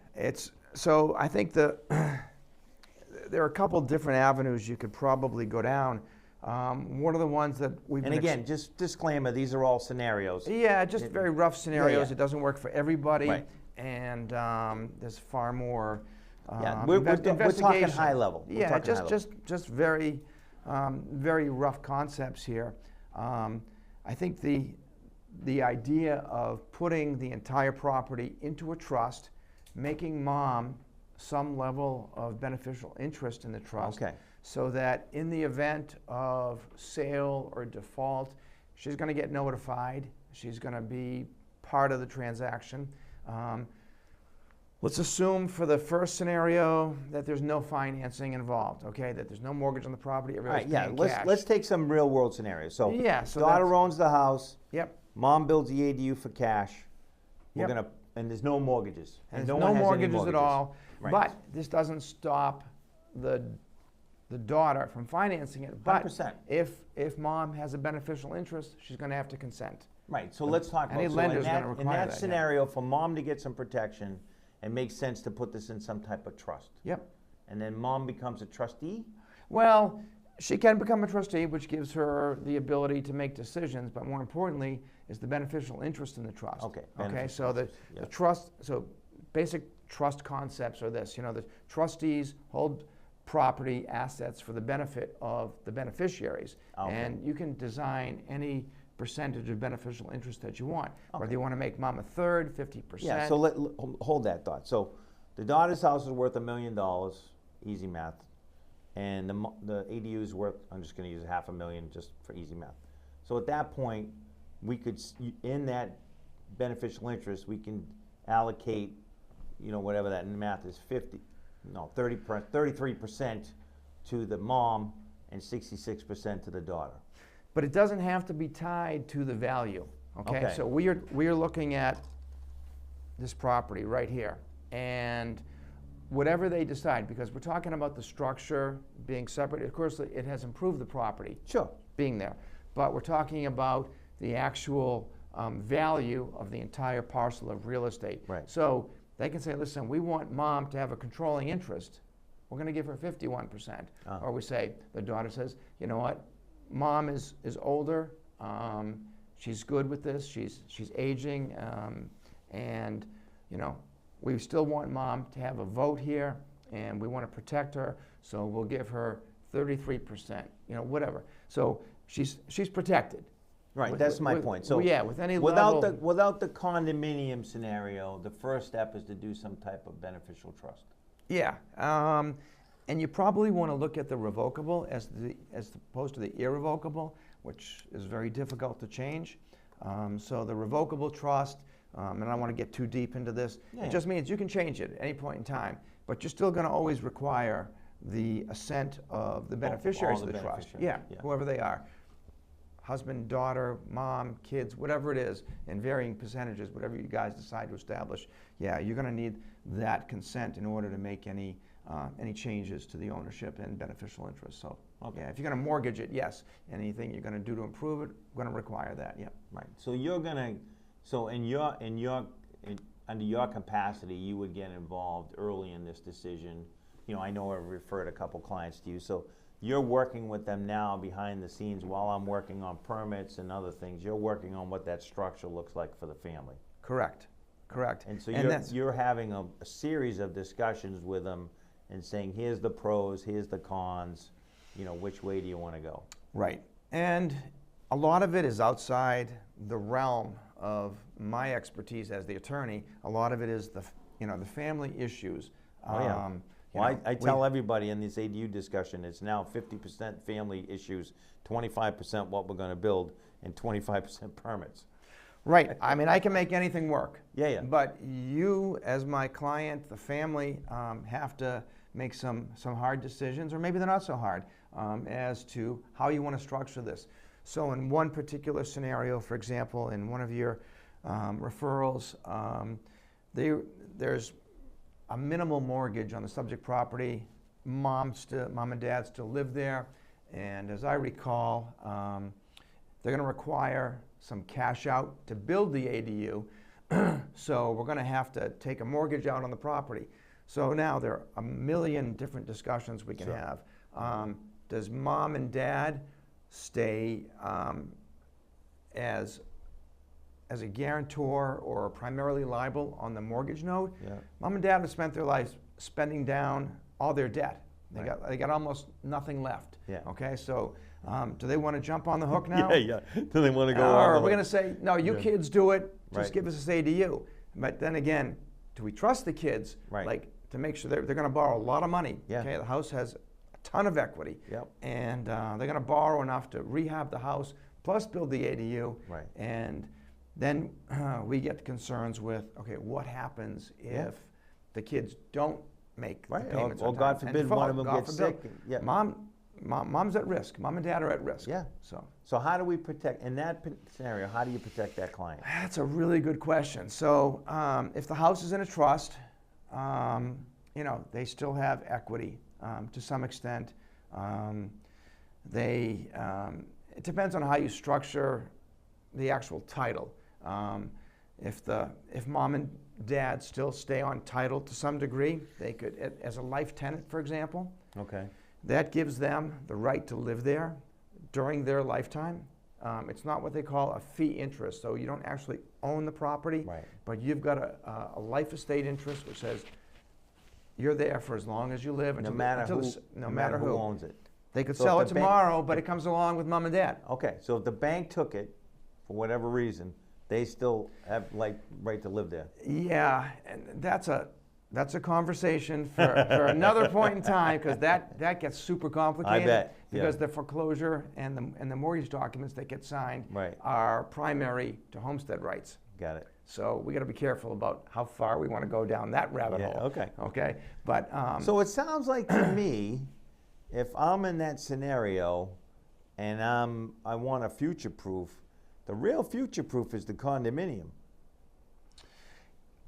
[SPEAKER 2] So I think there are a couple different avenues you could probably go down. One of the ones that we've
[SPEAKER 1] And again, just disclaimer, these are all scenarios.
[SPEAKER 2] Yeah, just very rough scenarios.
[SPEAKER 1] Yeah.
[SPEAKER 2] It doesn't work for everybody.
[SPEAKER 1] Right.
[SPEAKER 2] And there's far more
[SPEAKER 1] Yeah, we're talking high level.
[SPEAKER 2] Yeah, just very, very rough concepts here. I think the idea of putting the entire property into a trust, making mom some level of beneficial interest in the trust,
[SPEAKER 1] Okay.
[SPEAKER 2] so that in the event of sale or default, she's going to get notified. She's going to be part of the transaction. Let's assume for the first scenario that there's no financing involved, okay? That there's no mortgage on the property.
[SPEAKER 1] All right,
[SPEAKER 2] Everybody's
[SPEAKER 1] yeah,
[SPEAKER 2] paying cash.
[SPEAKER 1] let's take some real world scenarios. So,
[SPEAKER 2] Yeah, so
[SPEAKER 1] daughter owns the house,
[SPEAKER 2] Yep.
[SPEAKER 1] mom builds the ADU for cash. We're
[SPEAKER 2] Yep.
[SPEAKER 1] and there's no mortgages.
[SPEAKER 2] And
[SPEAKER 1] no
[SPEAKER 2] there's
[SPEAKER 1] one
[SPEAKER 2] no
[SPEAKER 1] has any
[SPEAKER 2] mortgages at all.
[SPEAKER 1] Right.
[SPEAKER 2] But this doesn't stop the daughter from financing it. But
[SPEAKER 1] 100%.
[SPEAKER 2] if mom has a beneficial interest, she's going to have to consent.
[SPEAKER 1] Right, so let's talk
[SPEAKER 2] Any
[SPEAKER 1] about, so
[SPEAKER 2] lender's
[SPEAKER 1] in
[SPEAKER 2] gonna
[SPEAKER 1] that,
[SPEAKER 2] require that, yeah.
[SPEAKER 1] scenario, for mom to get some protection, it makes sense to put this in some type of trust.
[SPEAKER 2] Yep.
[SPEAKER 1] And then mom becomes a trustee?
[SPEAKER 2] Well, she can become a trustee, which gives her the ability to make decisions, but more importantly is the beneficial interest in the trust.
[SPEAKER 1] Okay,
[SPEAKER 2] Okay,
[SPEAKER 1] beneficial
[SPEAKER 2] so the
[SPEAKER 1] interest, yeah.
[SPEAKER 2] trust, so basic trust concepts are this, the trustees hold property assets for the benefit of the beneficiaries.
[SPEAKER 1] Okay.
[SPEAKER 2] And you can design any percentage of beneficial interest that you want.
[SPEAKER 1] Okay.
[SPEAKER 2] Whether you want to make mom a third, 50%.
[SPEAKER 1] Yeah, so hold that thought. So the daughter's house is worth $1 million, easy math. And the ADU is worth, I'm just going to use $500,000 just for easy math. So at that point, we could, in that beneficial interest, we can allocate, whatever that math is, 33% to the mom and 66% to the daughter.
[SPEAKER 2] But it doesn't have to be tied to the value. Okay? So we are looking at this property right here, and whatever they decide, because we're talking about the structure being separate. Of course, it has improved the property.
[SPEAKER 1] Sure.
[SPEAKER 2] Being there, but we're talking about the actual value of the entire parcel of real estate.
[SPEAKER 1] Right.
[SPEAKER 2] So they can say, listen, we want mom to have a controlling interest. We're going to give her 51%. Or we say, the daughter says, you know what, mom is older. She's good with this. She's aging, and we still want mom to have a vote here, and we want to protect her. So we'll give her 33%. Whatever. So she's protected.
[SPEAKER 1] Right, that's my point. So
[SPEAKER 2] yeah, with any
[SPEAKER 1] without
[SPEAKER 2] level,
[SPEAKER 1] without the condominium scenario, the first step is to do some type of beneficial trust.
[SPEAKER 2] Yeah, and you probably want to look at the revocable as opposed to the irrevocable, which is very difficult to change. So the revocable trust, and I don't want to get too deep into this.
[SPEAKER 1] Yeah.
[SPEAKER 2] It just means you can change it at any point in time, but you're still going to always require the assent of the beneficiaries
[SPEAKER 1] all
[SPEAKER 2] of
[SPEAKER 1] the
[SPEAKER 2] the trust.
[SPEAKER 1] beneficiaries,
[SPEAKER 2] Yeah,
[SPEAKER 1] yeah.
[SPEAKER 2] whoever they are. Husband, daughter, mom, kids, whatever it is, in varying percentages, whatever you guys decide to establish, yeah, you're going to need that consent in order to make any changes to the ownership and beneficial interest. So,
[SPEAKER 1] Okay.
[SPEAKER 2] yeah, if you're going to mortgage it, yes. Anything you're going to do to improve it, we're going to require that. Yeah.
[SPEAKER 1] Right. So under your capacity, you would get involved early in this decision. I know I've referred a couple clients to you, so you're working with them now behind the scenes while I'm working on permits and other things. You're working on what that structure looks like for the family.
[SPEAKER 2] Correct.
[SPEAKER 1] And so
[SPEAKER 2] that's
[SPEAKER 1] you're having a series of discussions with them and saying, here's the pros, here's the cons, which way do you want to go?
[SPEAKER 2] right. And a lot of it is outside the realm of my expertise as the attorney. A lot of it is the family issues.
[SPEAKER 1] Oh, yeah. Well, I tell everybody in this ADU discussion, it's now 50% family issues, 25% what we're going to build, and 25% permits.
[SPEAKER 2] Right. I mean, I can make anything work.
[SPEAKER 1] Yeah.
[SPEAKER 2] But you, as my client, the family, have to make some hard decisions, or maybe they're not so hard, as to how you want to structure this. So in one particular scenario, for example, in one of your referrals, there's a minimal mortgage on the subject property. Mom and dad still live there, and as I recall, they're going to require some cash out to build the ADU, so we're going to have to take a mortgage out on the property. So now there are a million different discussions we can
[SPEAKER 1] Sure.
[SPEAKER 2] have. Does mom and dad stay as a guarantor or primarily liable on the mortgage note?
[SPEAKER 1] Yeah.
[SPEAKER 2] Mom and dad have spent their lives spending down all their debt.
[SPEAKER 1] Right.
[SPEAKER 2] They got almost nothing left.
[SPEAKER 1] Yeah.
[SPEAKER 2] Okay, so do they want to jump on the hook now?
[SPEAKER 1] Yeah. Do they want to go
[SPEAKER 2] Or
[SPEAKER 1] on
[SPEAKER 2] are
[SPEAKER 1] the
[SPEAKER 2] we
[SPEAKER 1] hook?
[SPEAKER 2] going to say, no, you
[SPEAKER 1] Yeah.
[SPEAKER 2] kids do it, just
[SPEAKER 1] Right.
[SPEAKER 2] give us this ADU? But then again, do we trust the kids?
[SPEAKER 1] Right.
[SPEAKER 2] Like, to make sure they're going to borrow a lot of money.
[SPEAKER 1] Yeah.
[SPEAKER 2] Okay, the house has a ton of equity.
[SPEAKER 1] Yep.
[SPEAKER 2] And they're going to borrow enough to rehab the house, plus build the ADU.
[SPEAKER 1] Right.
[SPEAKER 2] And then we get concerns with, okay, what happens if
[SPEAKER 1] Yeah.
[SPEAKER 2] the kids don't make
[SPEAKER 1] Right,
[SPEAKER 2] the payments
[SPEAKER 1] or
[SPEAKER 2] on time?
[SPEAKER 1] God
[SPEAKER 2] And
[SPEAKER 1] forbid
[SPEAKER 2] default,
[SPEAKER 1] one of them
[SPEAKER 2] God
[SPEAKER 1] gets
[SPEAKER 2] forbid.
[SPEAKER 1] sick. Yeah.
[SPEAKER 2] Mom's at risk. Mom and dad are at risk.
[SPEAKER 1] Yeah. So how do we protect, in that scenario, how do you protect that client?
[SPEAKER 2] That's a really good question. So if the house is in a trust, they still have equity to some extent. It depends on how you structure the actual title. If mom and dad still stay on title to some degree, they could, as a life tenant, for example,
[SPEAKER 1] Okay.
[SPEAKER 2] that gives them the right to live there during their lifetime. It's not what they call a fee interest, so you don't actually own the property,
[SPEAKER 1] Right.
[SPEAKER 2] but you've got a life estate interest which says you're there for as long as you live.
[SPEAKER 1] No matter who
[SPEAKER 2] who.
[SPEAKER 1] owns it.
[SPEAKER 2] They could
[SPEAKER 1] So if
[SPEAKER 2] sell
[SPEAKER 1] the
[SPEAKER 2] it
[SPEAKER 1] bank-
[SPEAKER 2] tomorrow, but it comes along with mom and dad.
[SPEAKER 1] Okay, so if the bank took it, for whatever reason, they still have right to live there.
[SPEAKER 2] Yeah, and that's a conversation for another point in time, because that gets super complicated.
[SPEAKER 1] I bet, yeah.
[SPEAKER 2] Because the foreclosure and the mortgage documents that get signed
[SPEAKER 1] Right.
[SPEAKER 2] are primary to homestead rights.
[SPEAKER 1] Got it.
[SPEAKER 2] So we got to be careful about how far we want to go down that rabbit
[SPEAKER 1] Yeah,
[SPEAKER 2] hole.
[SPEAKER 1] okay.
[SPEAKER 2] Okay, but
[SPEAKER 1] So it sounds like to me, if I'm in that scenario and I want a future proof, the real future proof is the condominium.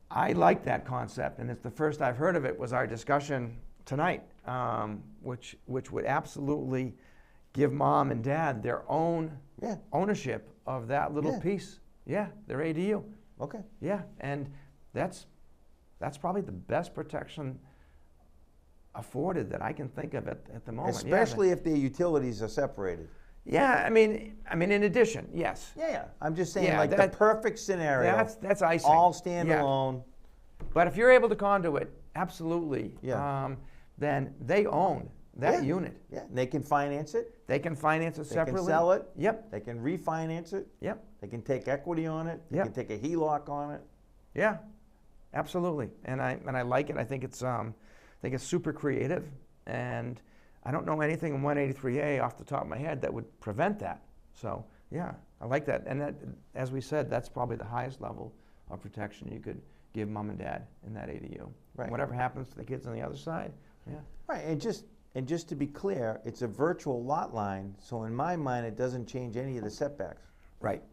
[SPEAKER 2] I like that concept, and it's the first I've heard of it was our discussion tonight, which would absolutely give mom and dad their own
[SPEAKER 1] Yeah.
[SPEAKER 2] ownership of that little
[SPEAKER 1] Yeah.
[SPEAKER 2] piece. Yeah, their ADU.
[SPEAKER 1] Okay.
[SPEAKER 2] Yeah, and that's probably the best protection afforded that I can think of at the moment.
[SPEAKER 1] Especially if their utilities are separated.
[SPEAKER 2] Yeah, I mean, in addition, yes.
[SPEAKER 1] Yeah. I'm just saying,
[SPEAKER 2] Yeah,
[SPEAKER 1] like
[SPEAKER 2] that-
[SPEAKER 1] the perfect scenario.
[SPEAKER 2] That's icing.
[SPEAKER 1] All
[SPEAKER 2] Yeah.
[SPEAKER 1] standalone.
[SPEAKER 2] But if you're able to conduit, absolutely.
[SPEAKER 1] Yeah.
[SPEAKER 2] Then they own that
[SPEAKER 1] Yeah.
[SPEAKER 2] unit.
[SPEAKER 1] Yeah. And they can finance it.
[SPEAKER 2] They can finance it
[SPEAKER 1] They
[SPEAKER 2] separately.
[SPEAKER 1] can sell it.
[SPEAKER 2] Yep.
[SPEAKER 1] They can refinance it.
[SPEAKER 2] Yep.
[SPEAKER 1] They can take equity on it. They
[SPEAKER 2] Yep.
[SPEAKER 1] can take a HELOC on it.
[SPEAKER 2] Yeah. Absolutely. And I like it. I think it's super creative, and I don't know anything in 183A off the top of my head that would prevent that. So yeah, I like that. And that, as we said, that's probably the highest level of protection you could give mom and dad in that ADU.
[SPEAKER 1] Right.
[SPEAKER 2] Whatever happens to the kids on the other side. Yeah.
[SPEAKER 1] Right. And just to be clear, it's a virtual lot line, so in my mind, it doesn't change any of the setbacks.
[SPEAKER 2] Right.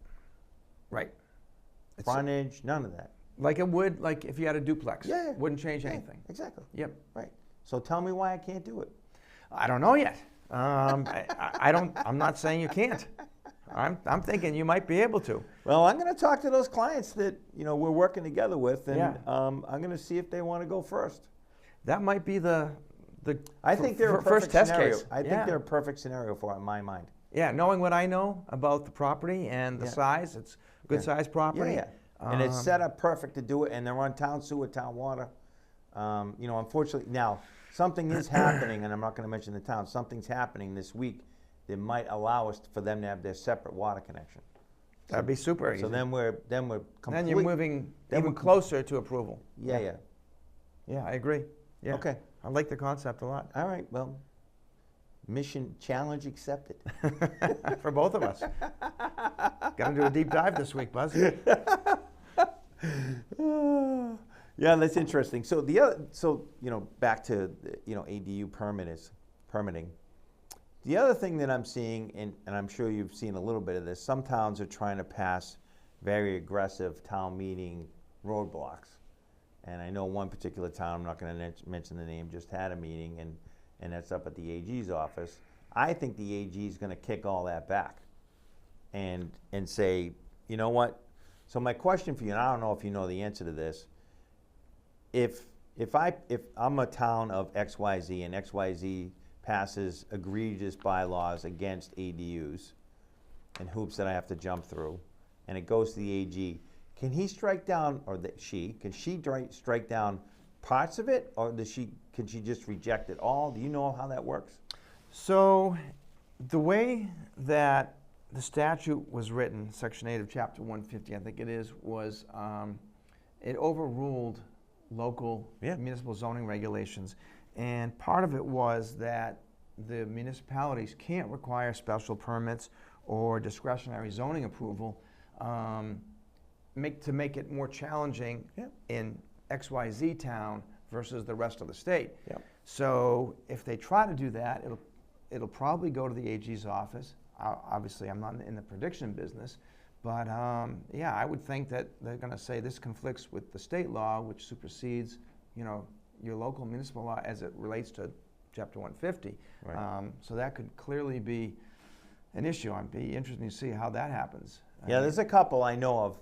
[SPEAKER 2] Right. It's
[SPEAKER 1] Frontage, none of that.
[SPEAKER 2] like it would, like if you had a duplex.
[SPEAKER 1] Yeah.
[SPEAKER 2] Wouldn't change
[SPEAKER 1] Yeah,
[SPEAKER 2] anything.
[SPEAKER 1] exactly.
[SPEAKER 2] Yep.
[SPEAKER 1] Right. So tell me why I can't do it.
[SPEAKER 2] I don't know yet. I'm not saying you can't. I'm thinking you might be able to.
[SPEAKER 1] Well, I'm going to talk to those clients that we're working together with, and
[SPEAKER 2] Yeah.
[SPEAKER 1] I'm going to see if they want to go first.
[SPEAKER 2] That might be the
[SPEAKER 1] I think they're a
[SPEAKER 2] first
[SPEAKER 1] perfect
[SPEAKER 2] test
[SPEAKER 1] scenario.
[SPEAKER 2] case.
[SPEAKER 1] I think they're a perfect scenario for it in my mind.
[SPEAKER 2] Yeah, knowing what I know about the property and the
[SPEAKER 1] Yeah.
[SPEAKER 2] size, it's good
[SPEAKER 1] Yeah.
[SPEAKER 2] sized property.
[SPEAKER 1] Yeah. And it's set up perfect to do it, and they're on town sewer, town water. Unfortunately, now something is happening, and I'm not going to mention the town. Something's happening this week that might allow us for them to have their separate water connection.
[SPEAKER 2] That'd be super easy.
[SPEAKER 1] So then we're
[SPEAKER 2] Then
[SPEAKER 1] completely.
[SPEAKER 2] you're moving
[SPEAKER 1] then
[SPEAKER 2] even
[SPEAKER 1] we're-
[SPEAKER 2] closer to approval.
[SPEAKER 1] Yeah.
[SPEAKER 2] Yeah, I agree. Yeah.
[SPEAKER 1] Okay.
[SPEAKER 2] I like the concept a lot.
[SPEAKER 1] All right. Well, mission challenge accepted.
[SPEAKER 2] For both of us. Got to do a deep dive this week, Buzz.
[SPEAKER 1] Yeah, that's interesting. So back to ADU permitting. The other thing that I'm seeing, and I'm sure you've seen a little bit of this, some towns are trying to pass very aggressive town meeting roadblocks. And I know one particular town, I'm not going to mention the name, just had a meeting, and that's up at the AG's office. I think the AG is going to kick all that back and say, you know what? So my question for you, and I don't know if you know the answer to this, if I'm a town of XYZ and XYZ passes egregious bylaws against ADUs and hoops that I have to jump through, and it goes to the AG, can he strike down, or can she strike down parts of it, or can she just reject it all? Do you know how that works?
[SPEAKER 2] So the way that the statute was written, Section 8 of Chapter 150, I think it is, was it overruled local municipal zoning regulations. And part of it was that the municipalities can't require special permits or discretionary zoning approval to make it more challenging in XYZ town versus the rest of the state.
[SPEAKER 1] Yep.
[SPEAKER 2] So if they try to do that, it'll probably go to the AG's office. Obviously, I'm not in the prediction business, but yeah, I would think that they're going to say this conflicts with the state law, which supersedes, your local municipal law as it relates to Chapter 150.
[SPEAKER 1] Right.
[SPEAKER 2] So that could clearly be an issue. I'd be interested to see how that happens.
[SPEAKER 1] Yeah, there's a couple I know of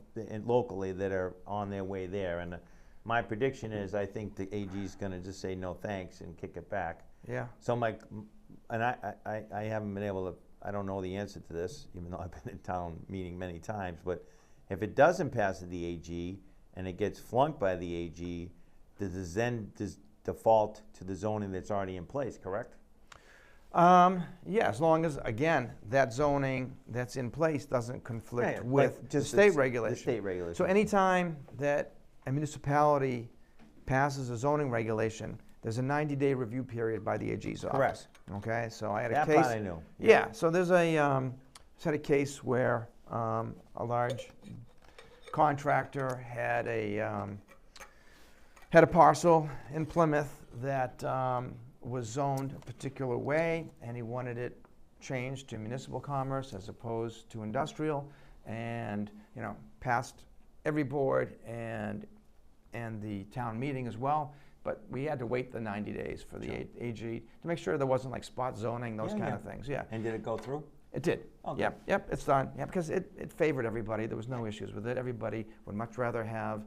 [SPEAKER 1] locally that are on their way there, and my prediction is I think the AG is going to just say no thanks and kick it back.
[SPEAKER 2] Yeah.
[SPEAKER 1] So I haven't been able to. I don't know the answer to this, even though I've been in town meeting many times. But if it doesn't pass the AG and it gets flunked by the AG, does it then default to the zoning that's already in place? Correct.
[SPEAKER 2] Yeah, as long as, again, that zoning that's in place doesn't conflict with
[SPEAKER 1] like
[SPEAKER 2] the state regulation.
[SPEAKER 1] The state regulation.
[SPEAKER 2] So anytime that a municipality passes a zoning regulation, there's a 90-day review period by the AG's office.
[SPEAKER 1] Correct.
[SPEAKER 2] Okay, so I had a
[SPEAKER 1] That
[SPEAKER 2] case.
[SPEAKER 1] part I knew.
[SPEAKER 2] Yeah, so there's had a case where a large contractor had a parcel in Plymouth that was zoned a particular way, and he wanted it changed to municipal commerce as opposed to industrial, and passed every board and the town meeting as well. But we had to wait the 90 days for the AG to make sure there wasn't like spot zoning, those kind of things. Yeah.
[SPEAKER 1] And did it go through?
[SPEAKER 2] It did.
[SPEAKER 1] Okay.
[SPEAKER 2] Yep, it's done. Yeah, because it favored everybody. There was no issues with it. Everybody would much rather have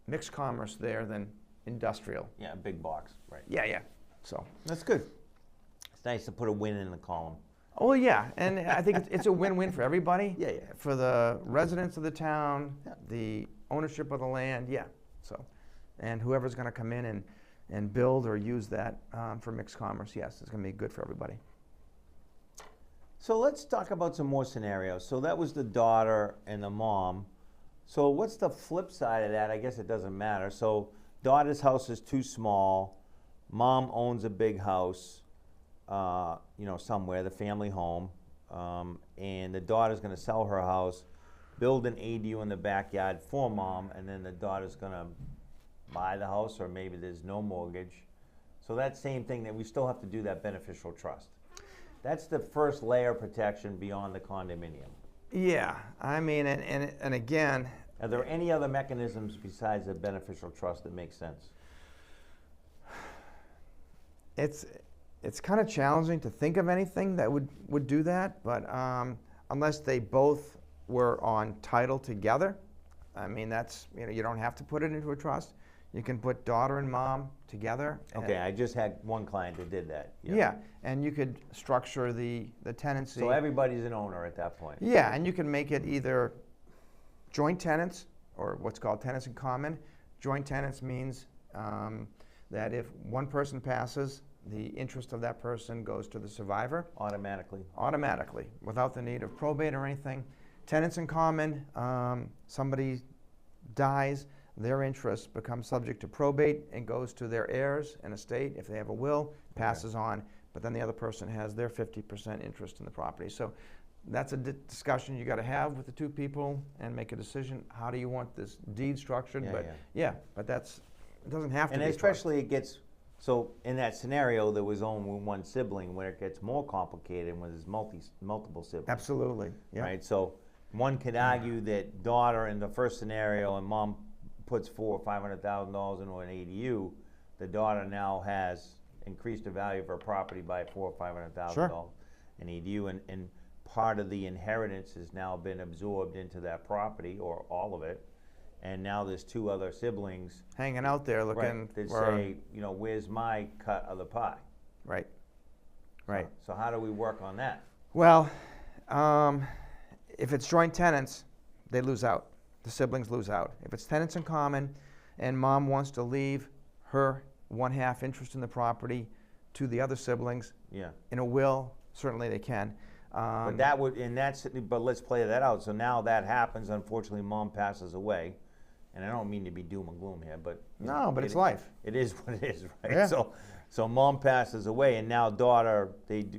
[SPEAKER 2] mixed commerce there than industrial.
[SPEAKER 1] Yeah, a big box, right.
[SPEAKER 2] Yeah. So
[SPEAKER 1] That's good. It's nice to put a win in the column.
[SPEAKER 2] oh yeah, and I think it's a win-win for everybody.
[SPEAKER 1] Yeah.
[SPEAKER 2] For the residents of the town, the ownership of the land, so, and whoever's going to come in and build or use that for mixed commerce, yes, it's going to be good for everybody.
[SPEAKER 1] So let's talk about some more scenarios. So that was the daughter and the mom. So what's the flip side of that? I guess it doesn't matter. So daughter's house is too small. Mom owns a big house, somewhere, the family home. And the daughter's going to sell her house, build an ADU in the backyard for mom, and then the daughter's going to buy the house, or maybe there's no mortgage. So that same thing, that we still have to do that beneficial trust. That's the first layer of protection beyond the condominium.
[SPEAKER 2] Yeah, I mean, and again,
[SPEAKER 1] Are there any other mechanisms besides a beneficial trust that make sense?
[SPEAKER 2] it's kind of challenging to think of anything that would do that, but unless they both were on title together, I mean, that's, you don't have to put it into a trust. You can put daughter and mom together.
[SPEAKER 1] Okay, I just had one client that did that.
[SPEAKER 2] Yeah, and you could structure the tenancy.
[SPEAKER 1] So everybody's an owner at that point.
[SPEAKER 2] Yeah, and you can make it either joint tenants or what's called tenants in common. Joint tenants means that if one person passes, the interest of that person goes to the survivor.
[SPEAKER 1] Automatically.
[SPEAKER 2] Automatically, without the need of probate or anything. Tenants in common, somebody dies, their interest becomes subject to probate and goes to their heirs and estate. If they have a will, passes on, but then the other person has their 50% interest in the property. So that's a discussion you got to have with the two people and make a decision. How do you want this deed structured? But it doesn't have to
[SPEAKER 1] And
[SPEAKER 2] be.
[SPEAKER 1] especially it gets, so in that scenario, there was only one sibling, where it gets more complicated when there's multiple siblings.
[SPEAKER 2] Absolutely. Yeah.
[SPEAKER 1] Right, so one could argue that daughter in the first scenario and mom puts $400,000 or $500,000 into an ADU, the daughter now has increased the value of her property by $400,000 or $500,000
[SPEAKER 2] Sure.
[SPEAKER 1] an ADU, and part of the inheritance has now been absorbed into that property, or all of it, and now there's two other siblings
[SPEAKER 2] Hanging out there looking
[SPEAKER 1] that
[SPEAKER 2] for.
[SPEAKER 1] say, where's my cut of the pie?
[SPEAKER 2] Right. Right.
[SPEAKER 1] So how do we work on that?
[SPEAKER 2] Well, if it's joint tenants, they lose out. The siblings lose out. If it's tenants in common and mom wants to leave her 1/2 interest in the property to the other siblings
[SPEAKER 1] Yeah.
[SPEAKER 2] in a will, certainly they can.
[SPEAKER 1] But that would, but let's play that out. So now that happens, unfortunately, mom passes away. And I don't mean to be doom and gloom here, but.
[SPEAKER 2] No, but it's life.
[SPEAKER 1] It is what it is, right?
[SPEAKER 2] Yeah.
[SPEAKER 1] So mom passes away, and now daughter,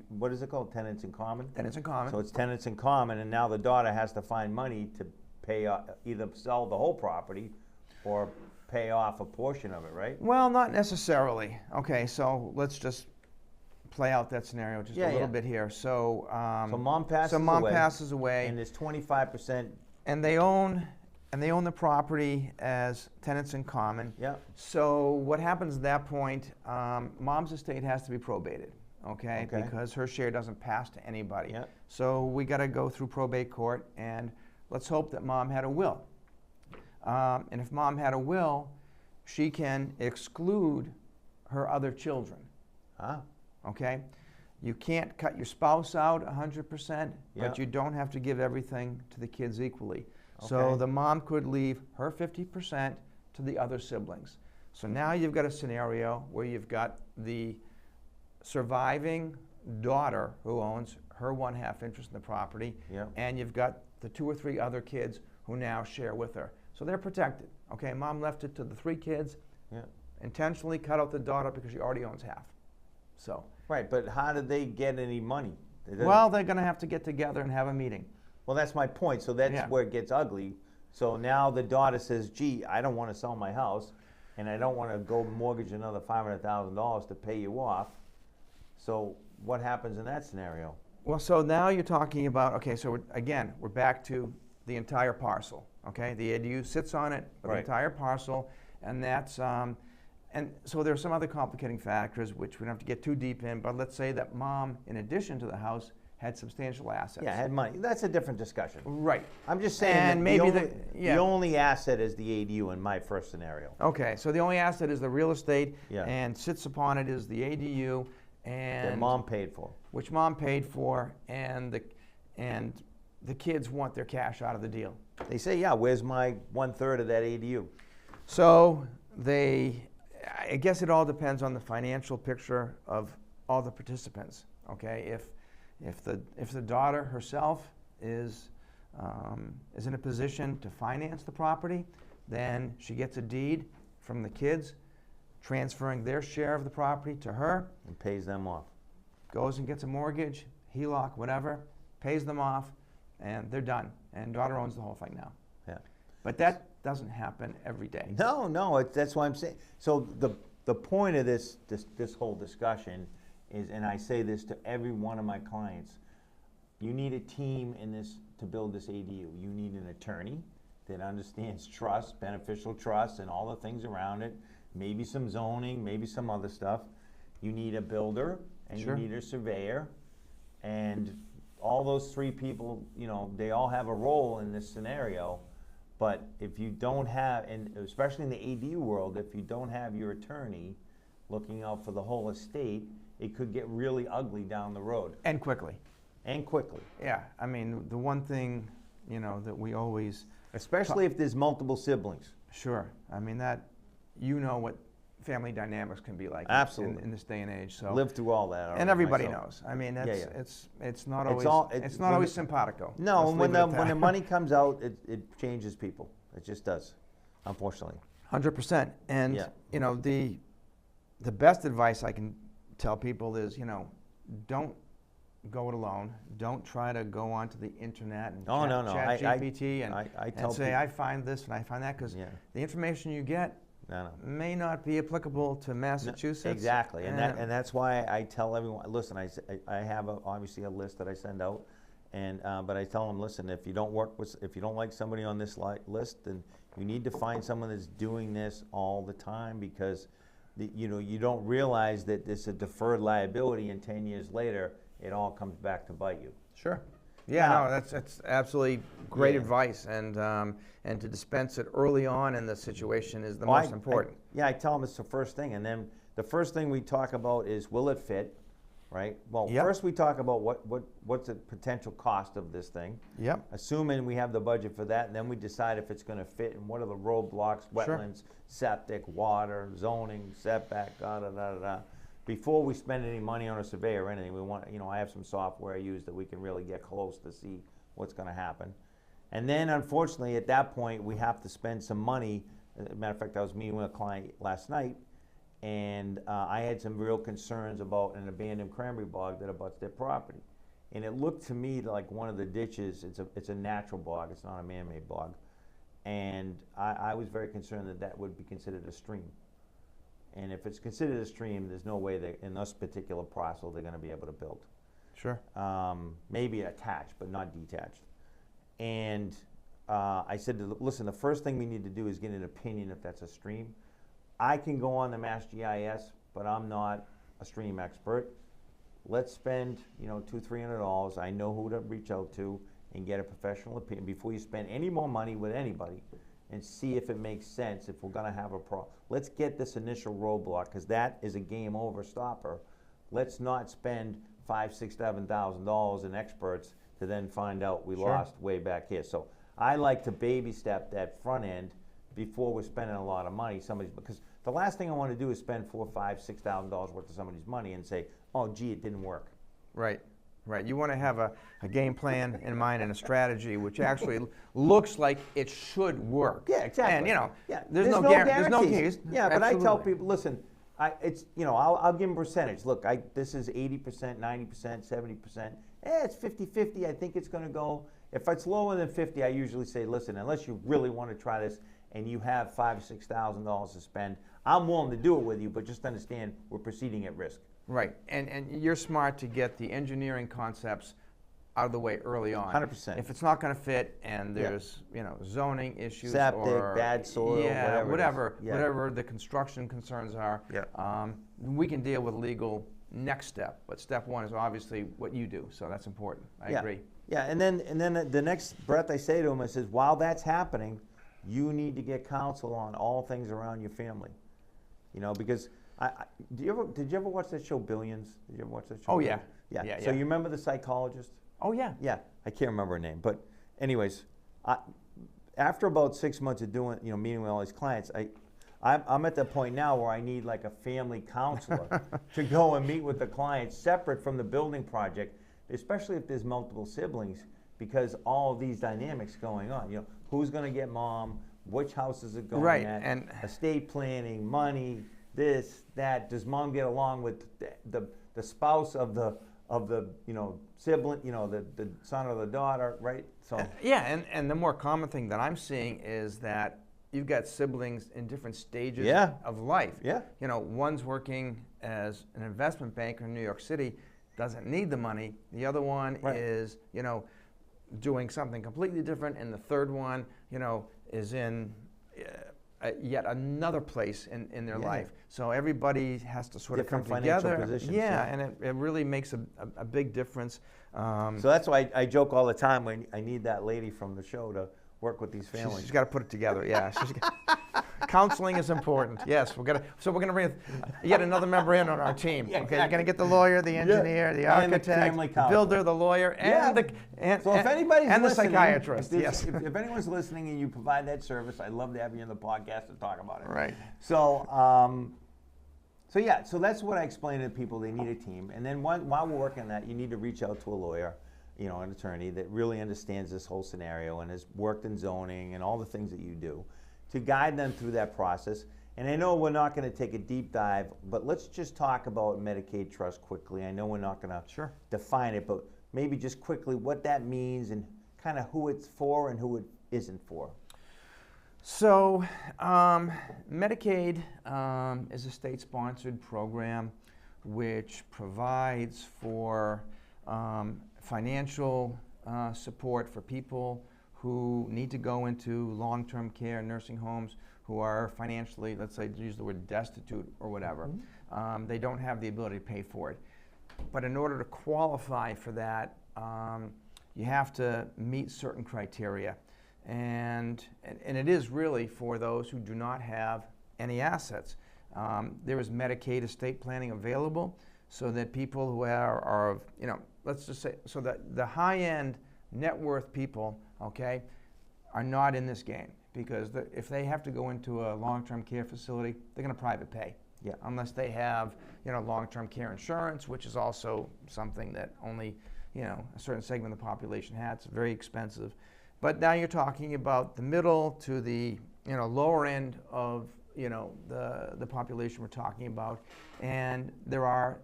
[SPEAKER 1] what is it called, tenants in common?
[SPEAKER 2] Tenants in common.
[SPEAKER 1] So it's tenants in common, and now the daughter has to find money to pay, either sell the whole property or pay off a portion of it, right?
[SPEAKER 2] Well, not necessarily. Okay, so let's just play out that scenario just a little bit here. So,
[SPEAKER 1] So mom passes away. And there's 25%.
[SPEAKER 2] And they own the property as tenants in common.
[SPEAKER 1] Yeah.
[SPEAKER 2] So what happens at that point? Mom's estate has to be probated, okay? Because her share doesn't pass to anybody.
[SPEAKER 1] Yeah.
[SPEAKER 2] So we got to go through probate court, and let's hope that mom had a will. And if mom had a will, she can exclude her other children.
[SPEAKER 1] Ah.
[SPEAKER 2] Okay? You can't cut your spouse out 100%,
[SPEAKER 1] Yeah.
[SPEAKER 2] but you don't have to give everything to the kids equally. So
[SPEAKER 1] Okay.
[SPEAKER 2] the mom could leave her 50% to the other siblings. So now you've got a scenario where you've got the surviving daughter who owns her 1/2 interest in the property,
[SPEAKER 1] Yeah.
[SPEAKER 2] and you've got the 2 or 3 other kids who now share with her. So they're protected. Okay, mom left it to the 3 kids,
[SPEAKER 1] Yeah.
[SPEAKER 2] intentionally cut out the daughter because she already owns half. So.
[SPEAKER 1] Right, but how did they get any money?
[SPEAKER 2] Well, they're going to have to get together and have a meeting.
[SPEAKER 1] Well, that's my point. So that's where it gets ugly. So now the daughter says, gee, I don't want to sell my house, and I don't want to go mortgage another $500,000 to pay you off. So what happens in that scenario?
[SPEAKER 2] Well, so now you're talking about, okay, so we're back to the entire parcel, okay? The ADU sits on it, the entire parcel, and that's, and so there are some other complicating factors which we don't have to get too deep in, but let's say that mom, in addition to the house, had substantial assets.
[SPEAKER 1] Yeah, had money. That's a different discussion.
[SPEAKER 2] Right.
[SPEAKER 1] I'm just saying
[SPEAKER 2] And
[SPEAKER 1] that
[SPEAKER 2] maybe
[SPEAKER 1] the only asset is the ADU in my first scenario.
[SPEAKER 2] Okay, so the only asset is the real estate,
[SPEAKER 1] Yeah.
[SPEAKER 2] and sits upon it is the ADU, and
[SPEAKER 1] That mom paid for.
[SPEAKER 2] which mom paid for, and the kids want their cash out of the deal.
[SPEAKER 1] They say, yeah, where's my 1/3 of that ADU?
[SPEAKER 2] So I guess it all depends on the financial picture of all the participants. Okay, if the daughter herself is in a position to finance the property, then she gets a deed from the kids, transferring their share of the property to her.
[SPEAKER 1] And pays them off.
[SPEAKER 2] Goes and gets a mortgage, HELOC, whatever, pays them off, and they're done. And daughter owns the whole thing now.
[SPEAKER 1] Yeah.
[SPEAKER 2] But that doesn't happen every day.
[SPEAKER 1] No, that's why I'm saying. So the point of this whole discussion is, and I say this to every one of my clients, you need a team in this to build this ADU. You need an attorney that understands trust, beneficial trust, and all the things around it. Maybe some zoning, maybe some other stuff. You need a builder, and
[SPEAKER 2] Sure.
[SPEAKER 1] you need a surveyor, and all those 3 people, they all have a role in this scenario. But if you don't have, and especially in the ADU world, if you don't have your attorney looking out for the whole estate, it could get really ugly down the road.
[SPEAKER 2] And quickly.
[SPEAKER 1] And quickly.
[SPEAKER 2] Yeah, I mean, the one thing, that we always,
[SPEAKER 1] Especially if there's multiple siblings.
[SPEAKER 2] sure, I mean, that, what family dynamics can be like
[SPEAKER 1] Absolutely.
[SPEAKER 2] in this day and age. So,
[SPEAKER 1] Lived through all that.
[SPEAKER 2] and everybody
[SPEAKER 1] myself.
[SPEAKER 2] knows. I mean, that's,
[SPEAKER 1] Yeah.
[SPEAKER 2] it's not
[SPEAKER 1] It's
[SPEAKER 2] always,
[SPEAKER 1] all-
[SPEAKER 2] it's not
[SPEAKER 1] when
[SPEAKER 2] always
[SPEAKER 1] the-
[SPEAKER 2] simpatico.
[SPEAKER 1] No,
[SPEAKER 2] Let's
[SPEAKER 1] and when
[SPEAKER 2] leave it at
[SPEAKER 1] the
[SPEAKER 2] that.
[SPEAKER 1] money comes out, it changes people. It just does, unfortunately.
[SPEAKER 2] 100%. And,
[SPEAKER 1] Yeah.
[SPEAKER 2] The best advice I can tell people is, don't go it alone. Don't try to go onto the internet and
[SPEAKER 1] Oh, no.
[SPEAKER 2] chat GPT and,
[SPEAKER 1] I tell
[SPEAKER 2] and say,
[SPEAKER 1] people,
[SPEAKER 2] I find this and I find that, because
[SPEAKER 1] Yeah.
[SPEAKER 2] the information you get
[SPEAKER 1] no.
[SPEAKER 2] may not be applicable to Massachusetts.
[SPEAKER 1] Exactly, and that's why I tell everyone, listen, I have obviously a list that I send out, and but I tell them, listen, if you don't like somebody on this list, then you need to find someone that's doing this all the time, because you don't realize that this is a deferred liability, and 10 years later, it all comes back to bite you.
[SPEAKER 2] Sure. Yeah,
[SPEAKER 1] Now-
[SPEAKER 2] no, that's absolutely great
[SPEAKER 1] Yeah.
[SPEAKER 2] advice, and to dispense it early on in the situation is the most important.
[SPEAKER 1] I tell them it's the first thing, and then the first thing we talk about is, will it fit, right? Well,
[SPEAKER 2] Yep.
[SPEAKER 1] first we talk about what's the potential cost of this thing,
[SPEAKER 2] Yep.
[SPEAKER 1] assuming we have the budget for that, and then we decide if it's going to fit and what are the roadblocks,
[SPEAKER 2] Sure.
[SPEAKER 1] wetlands, septic, water, zoning, setback, da. Before we spend any money on a surveyor or anything, we want, I have some software I use that we can really get close to see what's going to happen. And then, unfortunately, at that point, we have to spend some money. As a matter of fact, I was meeting with a client last night, and I had some real concerns about an abandoned cranberry bog that abuts their property. And it looked to me like one of the ditches, it's a natural bog, it's not a man-made bog. And I was very concerned that would be considered a stream. And if it's considered a stream, there's no way that in this particular parcel they're going to be able to build.
[SPEAKER 2] Sure.
[SPEAKER 1] Maybe attached, but not detached. And I said, listen, the first thing we need to do is get an opinion if that's a stream. I can go on the Mass GIS, but I'm not a stream expert. Let's spend, $200-300. I know who to reach out to and get a professional opinion before you spend any more money with anybody, and see if it makes sense, if we're gonna have a problem. Let's get this initial roadblock, because that is a game over stopper. Let's not spend $5,000, $6,000, $7,000 in experts to then find out we
[SPEAKER 2] Sure.
[SPEAKER 1] lost way back here. So I like to baby step that front end before we're spending a lot of money. Because the last thing I want to do is spend $4,000, $5,000, $6,000 worth of somebody's money and say, oh, gee, it didn't work.
[SPEAKER 2] Right. Right. You want to have a game plan in mind and a strategy which actually looks like it should work.
[SPEAKER 1] Yeah, exactly.
[SPEAKER 2] And
[SPEAKER 1] yeah,
[SPEAKER 2] there's no guarantees.
[SPEAKER 1] Yeah, but I tell
[SPEAKER 2] Absolutely.
[SPEAKER 1] people, listen, I'll give them a percentage. Look, this is 80%, 90%, 70%. It's 50-50. I think it's going to go. If it's lower than 50, I usually say, listen, unless you really want to try this and you have $5,000, $6,000 to spend, I'm willing to do it with you, but just understand we're proceeding at risk.
[SPEAKER 2] Right, and you're smart to get the engineering concepts out of the way early on.
[SPEAKER 1] 100%.
[SPEAKER 2] If it's not going to fit, and there's zoning issues,
[SPEAKER 1] Septic,
[SPEAKER 2] or
[SPEAKER 1] bad soil,
[SPEAKER 2] whatever the construction concerns are, we can deal with legal next step. But step one is obviously what you do, so that's important. I agree.
[SPEAKER 1] Yeah, and then the next breath I say to them, I says, while that's happening, you need to get counsel on all things around your family, because. Did you ever watch that show Billions? Did you ever watch that show?
[SPEAKER 2] Oh, yeah.
[SPEAKER 1] Yeah. So you remember the psychologist?
[SPEAKER 2] Oh, yeah.
[SPEAKER 1] Yeah, I can't remember her name, but anyways, after about 6 months of doing, meeting with all these clients, I'm at the point now where I need like a family counselor to go and meet with the clients separate from the building project, especially if there's multiple siblings, because all of these dynamics going on. Who's going to get mom? Which house is it going at?
[SPEAKER 2] And
[SPEAKER 1] estate planning, money. This, that. Does mom get along with the spouse of the sibling, the son or the daughter, right? So
[SPEAKER 2] and the more common thing that I'm seeing is that you've got siblings in different stages of life.
[SPEAKER 1] Yeah.
[SPEAKER 2] One's working as an investment banker in New York City, doesn't need the money. The other one is, doing something completely different, and the third one, is in yet another place in their life. So everybody has to sort
[SPEAKER 1] Different
[SPEAKER 2] of come
[SPEAKER 1] financial
[SPEAKER 2] together.
[SPEAKER 1] positions,
[SPEAKER 2] And it really makes a big difference.
[SPEAKER 1] So that's why I joke all the time when I need that lady from the show to work with these families.
[SPEAKER 2] She's got to put it together. Yeah. Counseling is important. Yes, we're gonna bring yet another member in on our team.
[SPEAKER 1] Yeah,
[SPEAKER 2] Okay, you're gonna get the lawyer, the engineer, the
[SPEAKER 1] And the
[SPEAKER 2] architect,
[SPEAKER 1] family
[SPEAKER 2] the
[SPEAKER 1] counselor.
[SPEAKER 2] builder, the lawyer, and
[SPEAKER 1] So if anybody's
[SPEAKER 2] and the
[SPEAKER 1] listening,
[SPEAKER 2] psychiatrist. Yes.
[SPEAKER 1] If anyone's listening and you provide that service, I'd love to have you on the podcast to talk about it.
[SPEAKER 2] Right.
[SPEAKER 1] So, so that's what I explain to people. They need a team, and then while we're working on that, you need to reach out to a lawyer, an attorney that really understands this whole scenario and has worked in zoning and all the things that you do, to guide them through that process. And I know we're not going to take a deep dive, but let's just talk about Medicaid trust quickly. I know we're not going to
[SPEAKER 2] Sure.
[SPEAKER 1] define it, but maybe just quickly what that means and kind of who it's for and who it isn't for.
[SPEAKER 2] So, Medicaid is a state-sponsored program which provides for financial support for people who need to go into long-term care nursing homes who are financially, let's say, use the word destitute or whatever. They don't have the ability to pay for it. But in order to qualify for that, you have to meet certain criteria. And it is really for those who do not have any assets. There is Medicaid estate planning available so that people who are let's just say, so that the high-end net worth people, okay, are not in this game. Because if they have to go into a long-term care facility, they're going to private pay.
[SPEAKER 1] Yeah.
[SPEAKER 2] Unless they have, long-term care insurance, which is also something that only, a certain segment of the population has. It's very expensive. But now you're talking about the middle to the, lower end of, the population we're talking about. And there are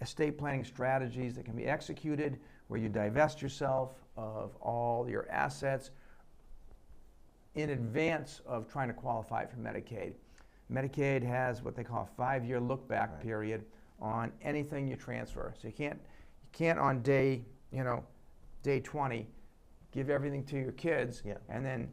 [SPEAKER 2] estate planning strategies that can be executed where you divest yourself of all your assets in advance of trying to qualify for Medicaid. Medicaid has what they call a 5-year look-back period on anything you transfer. So you can't on day 20, give everything to your kids, and then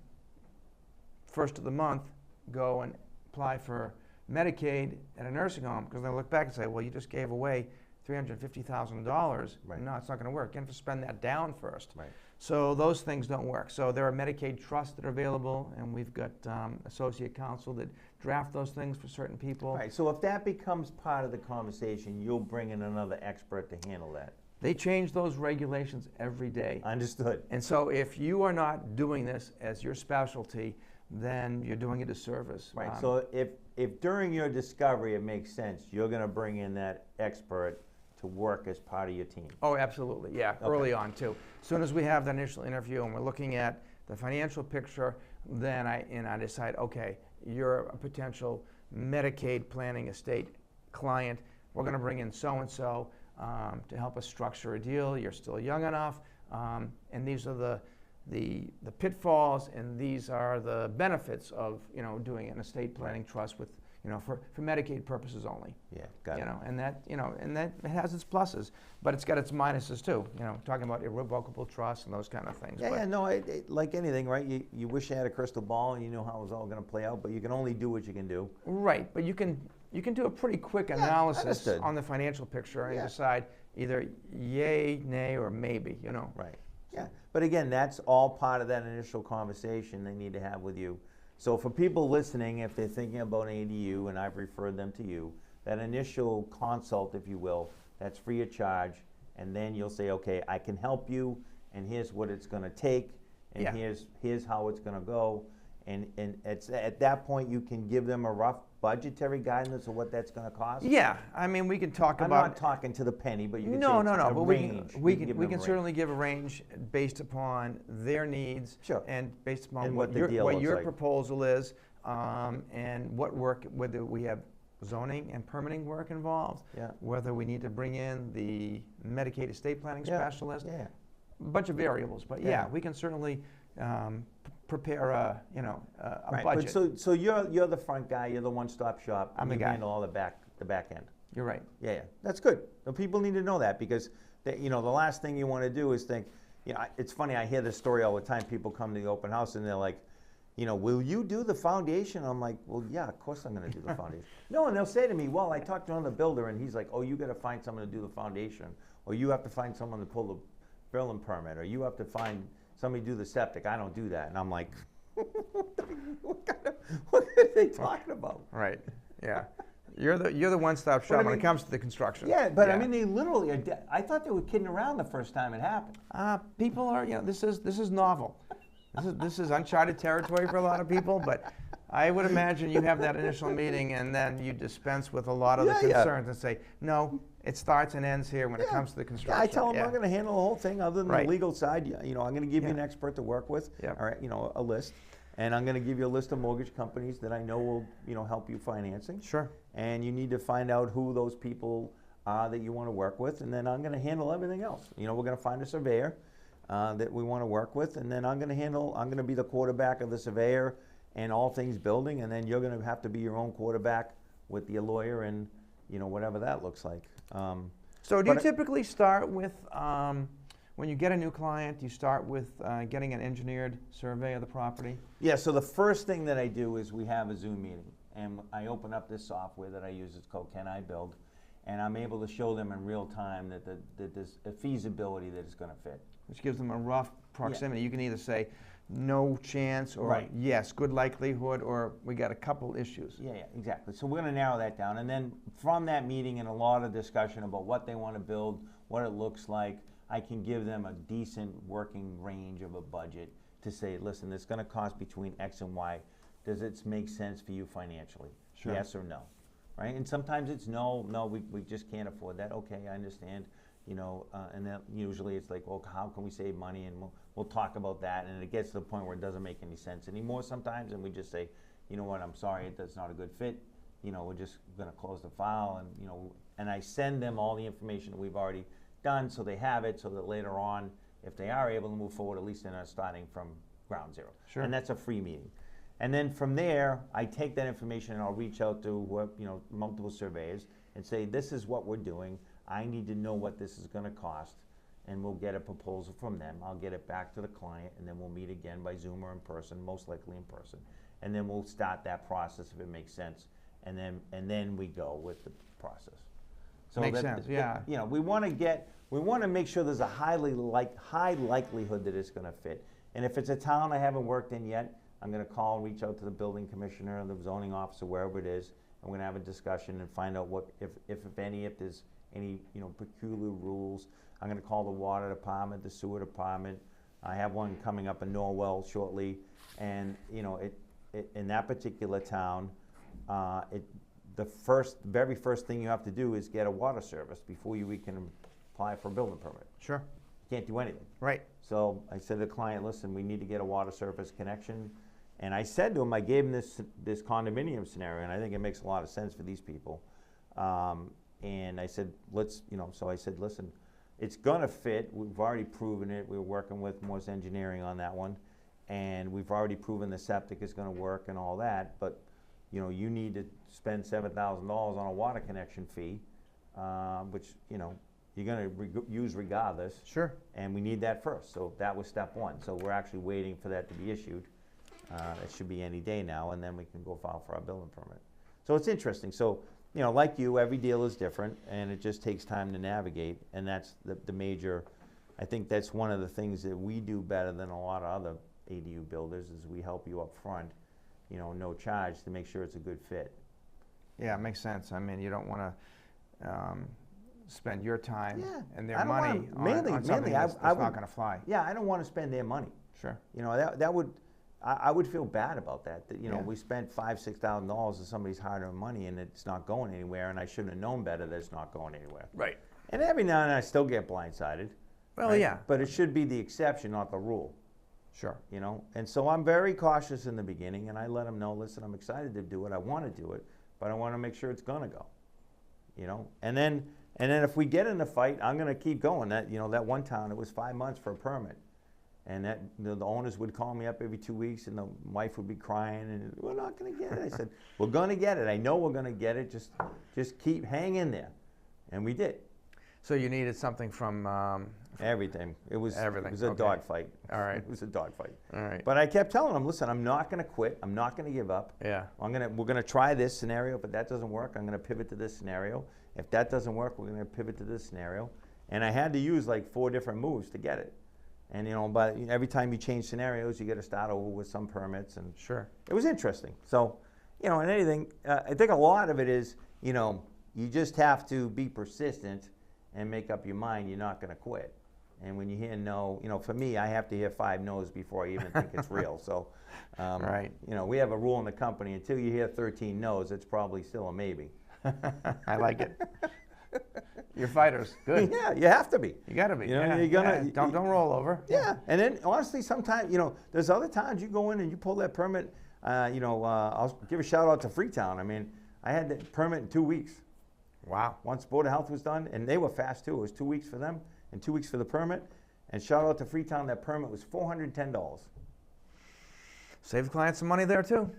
[SPEAKER 2] first of the month go and apply for Medicaid at a nursing home, because they'll look back and say, well, you just gave away $350,000.
[SPEAKER 1] Right.
[SPEAKER 2] No, it's not going to work. You have to spend that down first.
[SPEAKER 1] Right.
[SPEAKER 2] So those things don't work. So there are Medicaid trusts that are available, and we've got associate counsel that draft those things for certain people.
[SPEAKER 1] Right, so if that becomes part of the conversation, you'll bring in another expert to handle that.
[SPEAKER 2] They change those regulations every day.
[SPEAKER 1] Understood.
[SPEAKER 2] And so if you are not doing this as your specialty, then you're doing a disservice.
[SPEAKER 1] Right, so if during your discovery it makes sense, you're going to bring in that expert to work as part of your team.
[SPEAKER 2] Oh, absolutely, yeah,
[SPEAKER 1] Okay.
[SPEAKER 2] early on too. As soon as we have that initial interview and we're looking at the financial picture, then I decide, okay, you're a potential Medicaid planning estate client. We're going to bring in so-and-so to help us structure a deal. You're still young enough, and these are the pitfalls, and these are the benefits of doing an estate planning trust with for Medicaid purposes only.
[SPEAKER 1] Yeah, got it.
[SPEAKER 2] And that it has its pluses, but it's got its minuses too. Talking about irrevocable trusts and those kind of things.
[SPEAKER 1] Yeah, no, like anything, right? You wish you had a crystal ball and you know how it was all going to play out, but you can only do what you can do.
[SPEAKER 2] Right, but you can do a pretty quick analysis
[SPEAKER 1] understood.
[SPEAKER 2] on the financial picture and decide either yay, nay, or maybe.
[SPEAKER 1] Right. Yeah, but again, that's all part of that initial conversation they need to have with you. So for people listening, if they're thinking about an ADU, and I've referred them to you, that initial consult, if you will, that's free of charge, and then you'll say, okay, I can help you, and here's what it's going to take, and here's how it's going to go, and at that point you can give them a rough budgetary guidance of what that's going to cost.
[SPEAKER 2] Yeah, I mean we can talk
[SPEAKER 1] I'm
[SPEAKER 2] about.
[SPEAKER 1] not talking to the penny, but you can
[SPEAKER 2] No,
[SPEAKER 1] say
[SPEAKER 2] but
[SPEAKER 1] range.
[SPEAKER 2] we can certainly give a range based upon their needs,
[SPEAKER 1] Sure.
[SPEAKER 2] and based upon
[SPEAKER 1] And
[SPEAKER 2] what
[SPEAKER 1] what the deal looks
[SPEAKER 2] your
[SPEAKER 1] like.
[SPEAKER 2] proposal is, and what work, whether we have zoning and permitting work involved, whether we need to bring in the Medicaid estate planning specialist, a bunch of variables. But we can certainly prepare a budget.
[SPEAKER 1] But so you're the front guy, you're the one-stop shop.
[SPEAKER 2] I'm the
[SPEAKER 1] you
[SPEAKER 2] guy.
[SPEAKER 1] handle all the back end.
[SPEAKER 2] You're right.
[SPEAKER 1] Yeah, that's good. The people need to know that, because the last thing you want to do is think, it's funny, I hear this story all the time. People come to the open house and they're like, will you do the foundation? I'm like, well, yeah, of course I'm going to do the foundation. No, and they'll say to me, well, I talked to another builder and he's like, oh, you got to find someone to do the foundation, or you have to find someone to pull the building permit, or you have to find somebody to do the septic. I don't do that. And I'm like, what are they talking about?
[SPEAKER 2] Right. Yeah. You're the one-stop shop when it comes to the construction.
[SPEAKER 1] Yeah, but I mean, they literally are I thought they were kidding around the first time it happened.
[SPEAKER 2] People are, this is novel. This is uncharted territory for a lot of people, but I would imagine you have that initial meeting and then you dispense with a lot of the concerns and say, no, it starts and ends here when it comes to the construction.
[SPEAKER 1] Yeah, I tell them I'm going to handle the whole thing other than the
[SPEAKER 2] Right.
[SPEAKER 1] legal side. I'm going to give you an expert to work with,
[SPEAKER 2] Yep.
[SPEAKER 1] all right, a list. And I'm going to give you a list of mortgage companies that I know will, help you financing.
[SPEAKER 2] Sure.
[SPEAKER 1] And you need to find out who those people are that you want to work with, and then I'm going to handle everything else. We're going to find a surveyor that we want to work with, and then I'm going to be the quarterback of the surveyor and all things building, and then you're going to have to be your own quarterback with your lawyer and, whatever that looks like.
[SPEAKER 2] So do you typically start with, when you get a new client, you start with getting an engineered survey of the property?
[SPEAKER 1] Yeah, so the first thing that I do is we have a Zoom meeting, and I open up this software that I use. It's called Can I Build? And I'm able to show them in real time that there's a feasibility that it's going to fit.
[SPEAKER 2] Which gives them a rough proximity. You can either say no chance or
[SPEAKER 1] Right.
[SPEAKER 2] yes, good likelihood, or we got a couple issues.
[SPEAKER 1] Yeah, exactly. So we're going to narrow that down. And then from that meeting and a lot of discussion about what they want to build, what it looks like, I can give them a decent working range of a budget to say, listen, it's going to cost between X and Y. Does it make sense for you financially?
[SPEAKER 2] Sure.
[SPEAKER 1] Yes or no? Right? And sometimes it's no, we just can't afford that. Okay, I understand. And then usually it's like, well, how can we save money? And we'll talk about that. And it gets to the point where it doesn't make any sense anymore sometimes. And we just say, you know what, I'm sorry, that's not a good fit. We're just going to close the file. And, and I send them all the information that we've already done so they have it, so that later on, if they are able to move forward, at least they're not starting from ground zero.
[SPEAKER 2] Sure.
[SPEAKER 1] And that's a free meeting. And then from there, I take that information and I'll reach out to multiple surveyors and say, this is what we're doing. I need to know what this is going to cost, and we'll get a proposal from them. I'll get it back to the client, and then we'll meet again by Zoom or in person, most likely in person. And then we'll start that process if it makes sense, and then we go with the process. So
[SPEAKER 2] Makes sense, yeah.
[SPEAKER 1] We want to make sure there's a high likelihood that it's going to fit. And if it's a town I haven't worked in yet, I'm going to call and reach out to the building commissioner, the zoning officer, wherever it is. I'm going to have a discussion and find out what, if there's any peculiar rules. I'm going to call the water department, the sewer department. I have one coming up in Norwell shortly, and in that particular town, the very first thing you have to do is get a water service before you can apply for a building permit.
[SPEAKER 2] Sure.
[SPEAKER 1] You can't do anything.
[SPEAKER 2] Right.
[SPEAKER 1] So I said to the client, listen, we need to get a water service connection. And I said to him, I gave him this condominium scenario, and I think it makes a lot of sense for these people. And I said, so I said, listen, it's gonna fit. We've already proven it. We're working with Morse Engineering on that one. And we've already proven the septic is gonna work and all that, but you need to spend $7,000 on a water connection fee, which, you're gonna use regardless.
[SPEAKER 2] Sure.
[SPEAKER 1] And we need that first. So that was step one. So we're actually waiting for that to be issued. It should be any day now, and then we can go file for our building permit. So it's interesting. So, like you, every deal is different, and it just takes time to navigate, and that's the major, I think that's one of the things that we do better than a lot of other ADU builders, is we help you up front, no charge, to make sure it's a good fit.
[SPEAKER 2] Yeah, it makes sense. I mean, you don't want to spend your time and their
[SPEAKER 1] I don't
[SPEAKER 2] money on something that's not going to fly.
[SPEAKER 1] Yeah, I don't want to spend their money.
[SPEAKER 2] Sure.
[SPEAKER 1] That would, I would feel bad about that.
[SPEAKER 2] Yeah.
[SPEAKER 1] We spent $5,000-6,000 on somebody's hard-earned money, and it's not going anywhere, and I shouldn't have known better that it's not going anywhere.
[SPEAKER 2] Right.
[SPEAKER 1] And every now and then I still get blindsided.
[SPEAKER 2] Well,
[SPEAKER 1] right?
[SPEAKER 2] yeah.
[SPEAKER 1] But it should be the exception, not the rule.
[SPEAKER 2] Sure.
[SPEAKER 1] And so I'm very cautious in the beginning, and I let them know, listen, I'm excited to do it, I want to do it, but I want to make sure it's gonna go. And then if we get in a fight, I'm gonna keep going. That that one town, it was 5 months for a permit, and that the owners would call me up every 2 weeks, and the wife would be crying, and we're not gonna get it. I said, we're gonna get it. I know we're gonna get it. Just hang in there, and we did.
[SPEAKER 2] So you needed something from
[SPEAKER 1] Everything. It was
[SPEAKER 2] everything.
[SPEAKER 1] It was a
[SPEAKER 2] Okay.
[SPEAKER 1] dogfight.
[SPEAKER 2] All right.
[SPEAKER 1] It was a dogfight.
[SPEAKER 2] All right.
[SPEAKER 1] But I kept telling them, listen, I'm not going to quit. I'm not going to give up.
[SPEAKER 2] Yeah.
[SPEAKER 1] We're going to try this scenario, but that doesn't work. I'm going to pivot to this scenario. If that doesn't work, we're going to pivot to this scenario. And I had to use like 4 different moves to get it. And but every time you change scenarios, you got to start over with some permits. And
[SPEAKER 2] Sure.
[SPEAKER 1] it was interesting. So, and anything, I think a lot of it is, you just have to be persistent and make up your mind you're not going to quit. And when you hear no, for me, I have to hear 5 no's before I even think it's real. So,
[SPEAKER 2] Right.
[SPEAKER 1] We have a rule in the company, until you hear 13 no's, it's probably still a maybe.
[SPEAKER 2] I like it. You're fighters. Good.
[SPEAKER 1] Yeah, you have to be.
[SPEAKER 2] You got to be.
[SPEAKER 1] You know,
[SPEAKER 2] yeah,
[SPEAKER 1] you're gonna-
[SPEAKER 2] yeah. Don't roll over.
[SPEAKER 1] Yeah, and then honestly, sometimes, there's other times you go in and you pull that permit. I'll give a shout out to Freetown. I mean, I had the permit in 2 weeks.
[SPEAKER 2] Wow.
[SPEAKER 1] Once Board of Health was done, and they were fast too. It was 2 weeks for them and 2 weeks for the permit. And shout out to Freetown, that permit was $410,
[SPEAKER 2] Save clients some money there too.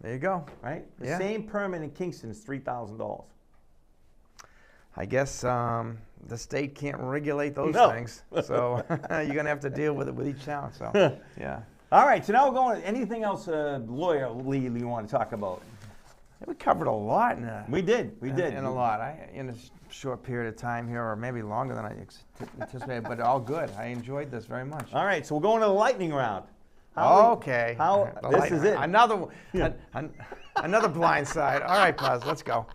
[SPEAKER 2] There you go.
[SPEAKER 1] right? The
[SPEAKER 2] Yeah.
[SPEAKER 1] same permit in Kingston is $3,000.
[SPEAKER 2] I guess the state can't regulate those
[SPEAKER 1] No.
[SPEAKER 2] things, so you're gonna have to deal with it with each town. So, yeah.
[SPEAKER 1] All right, so now we're going. Anything else, lawyerly, you want to talk about?
[SPEAKER 2] We covered a lot in a,
[SPEAKER 1] We did.
[SPEAKER 2] in a lot. In a short period of time here, or maybe longer than I anticipated, but all good. I enjoyed this very much.
[SPEAKER 1] All right, so we're going to the lightning round.
[SPEAKER 2] Okay. The
[SPEAKER 1] This
[SPEAKER 2] light-
[SPEAKER 1] is it.
[SPEAKER 2] Another one. Another blind side. All right, Buzz, let's go.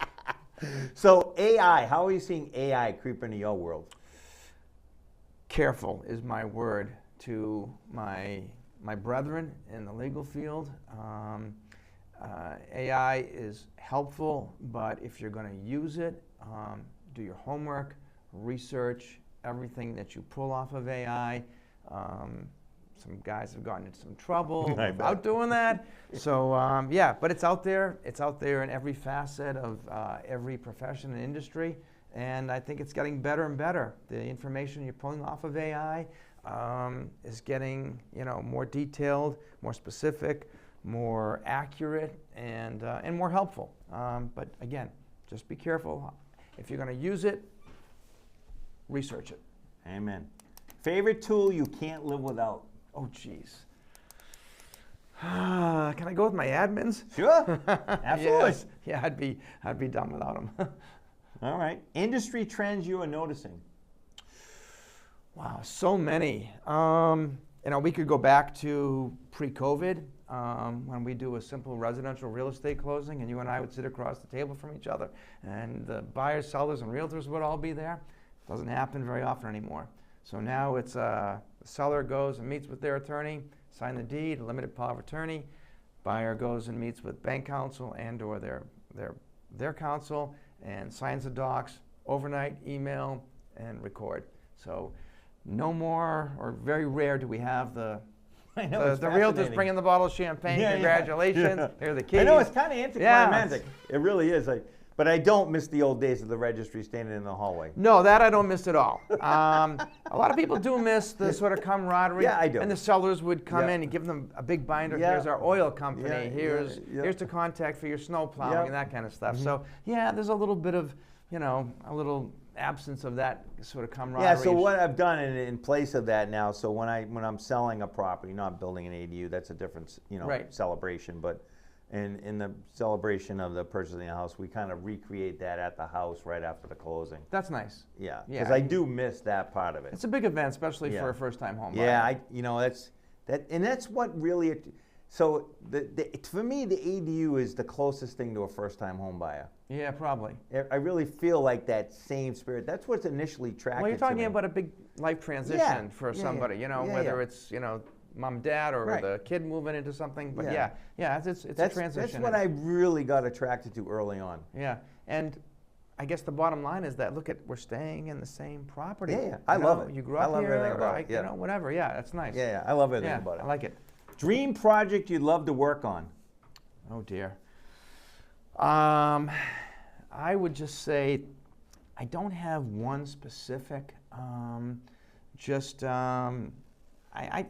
[SPEAKER 1] So AI, how are you seeing AI creep into your world?
[SPEAKER 2] Careful is my word to my brethren in the legal field. AI is helpful, but if you're going to use it, do your homework, research everything that you pull off of AI. Some guys have gotten into some trouble
[SPEAKER 1] I
[SPEAKER 2] without
[SPEAKER 1] bet.
[SPEAKER 2] doing that. So yeah, but it's out there. It's out there in every facet of every profession and industry, and I think it's getting better and better. The information you're pulling off of AI is getting more detailed, more specific, more accurate, and more helpful. But again, just be careful. If you're going to use it, research it.
[SPEAKER 1] Amen. Favorite tool you can't live without?
[SPEAKER 2] Oh, jeez. Can I go with my admins?
[SPEAKER 1] Sure. Absolutely.
[SPEAKER 2] Yes. Yeah, I'd be done without them.
[SPEAKER 1] All right. Industry trends you are noticing?
[SPEAKER 2] Wow, so many. We could go back to pre-COVID when we do a simple residential real estate closing, and you and I would sit across the table from each other, and the buyers, sellers, and realtors would all be there. Doesn't happen very often anymore. So now it's the seller goes and meets with their attorney, sign the deed, limited power of attorney. Buyer goes and meets with bank counsel and/or their counsel and signs the docs overnight, email, and record. So no more, or very rare, do we have the realtors
[SPEAKER 1] fascinating.
[SPEAKER 2] bringing the bottle of champagne.
[SPEAKER 1] Yeah, yeah,
[SPEAKER 2] Congratulations,
[SPEAKER 1] yeah.
[SPEAKER 2] here are the keys.
[SPEAKER 1] I know, it's kind of anticlimactic.
[SPEAKER 2] Yeah.
[SPEAKER 1] It really is. But I don't miss the old days of the registry standing in the hallway.
[SPEAKER 2] No, that I don't miss at all. A lot of people do miss the sort of camaraderie.
[SPEAKER 1] Yeah, I do.
[SPEAKER 2] And the sellers would come
[SPEAKER 1] Yeah.
[SPEAKER 2] in and give them a big binder.
[SPEAKER 1] Yeah.
[SPEAKER 2] Here's our oil company.
[SPEAKER 1] Yeah,
[SPEAKER 2] here's
[SPEAKER 1] yeah.
[SPEAKER 2] here's the contact for your snow plowing
[SPEAKER 1] Yeah.
[SPEAKER 2] and that kind of stuff. So yeah, there's a little bit of a little absence of that sort of camaraderie.
[SPEAKER 1] Yeah, so what I've done in place of that now, so when I'm selling a property, not building an ADU, that's a different
[SPEAKER 2] Right.
[SPEAKER 1] celebration, but in the celebration of the purchasing a house, we kind of recreate that at the house right after the closing.
[SPEAKER 2] That's nice.
[SPEAKER 1] Yeah,
[SPEAKER 2] Yeah,
[SPEAKER 1] because I do miss that part of it.
[SPEAKER 2] It's a big event, especially
[SPEAKER 1] Yeah.
[SPEAKER 2] for a first-time home
[SPEAKER 1] Yeah,
[SPEAKER 2] buyer.
[SPEAKER 1] that's what really. So for me, the ADU is the closest thing to a first-time home buyer.
[SPEAKER 2] Yeah, probably.
[SPEAKER 1] I really feel like that same spirit. That's what's initially attracted
[SPEAKER 2] Well, you're
[SPEAKER 1] to
[SPEAKER 2] talking
[SPEAKER 1] me.
[SPEAKER 2] about a big life transition
[SPEAKER 1] Yeah,
[SPEAKER 2] for
[SPEAKER 1] yeah,
[SPEAKER 2] somebody,
[SPEAKER 1] yeah. Yeah,
[SPEAKER 2] whether
[SPEAKER 1] yeah.
[SPEAKER 2] it's, mom, dad, or
[SPEAKER 1] Right.
[SPEAKER 2] the kid moving into something. But
[SPEAKER 1] Yeah.
[SPEAKER 2] it's a transition.
[SPEAKER 1] That's what I really got attracted to early on.
[SPEAKER 2] Yeah, and I guess the bottom line is that, we're staying in the same property.
[SPEAKER 1] Yeah, yeah. I love it.
[SPEAKER 2] You grew
[SPEAKER 1] I
[SPEAKER 2] up
[SPEAKER 1] love
[SPEAKER 2] here,
[SPEAKER 1] everything about it, yeah.
[SPEAKER 2] whatever. Yeah, that's nice.
[SPEAKER 1] Yeah, I love everything
[SPEAKER 2] Yeah,
[SPEAKER 1] about it.
[SPEAKER 2] I like it.
[SPEAKER 1] Dream project you'd love to work on?
[SPEAKER 2] Oh dear. I would just say I don't have one specific. I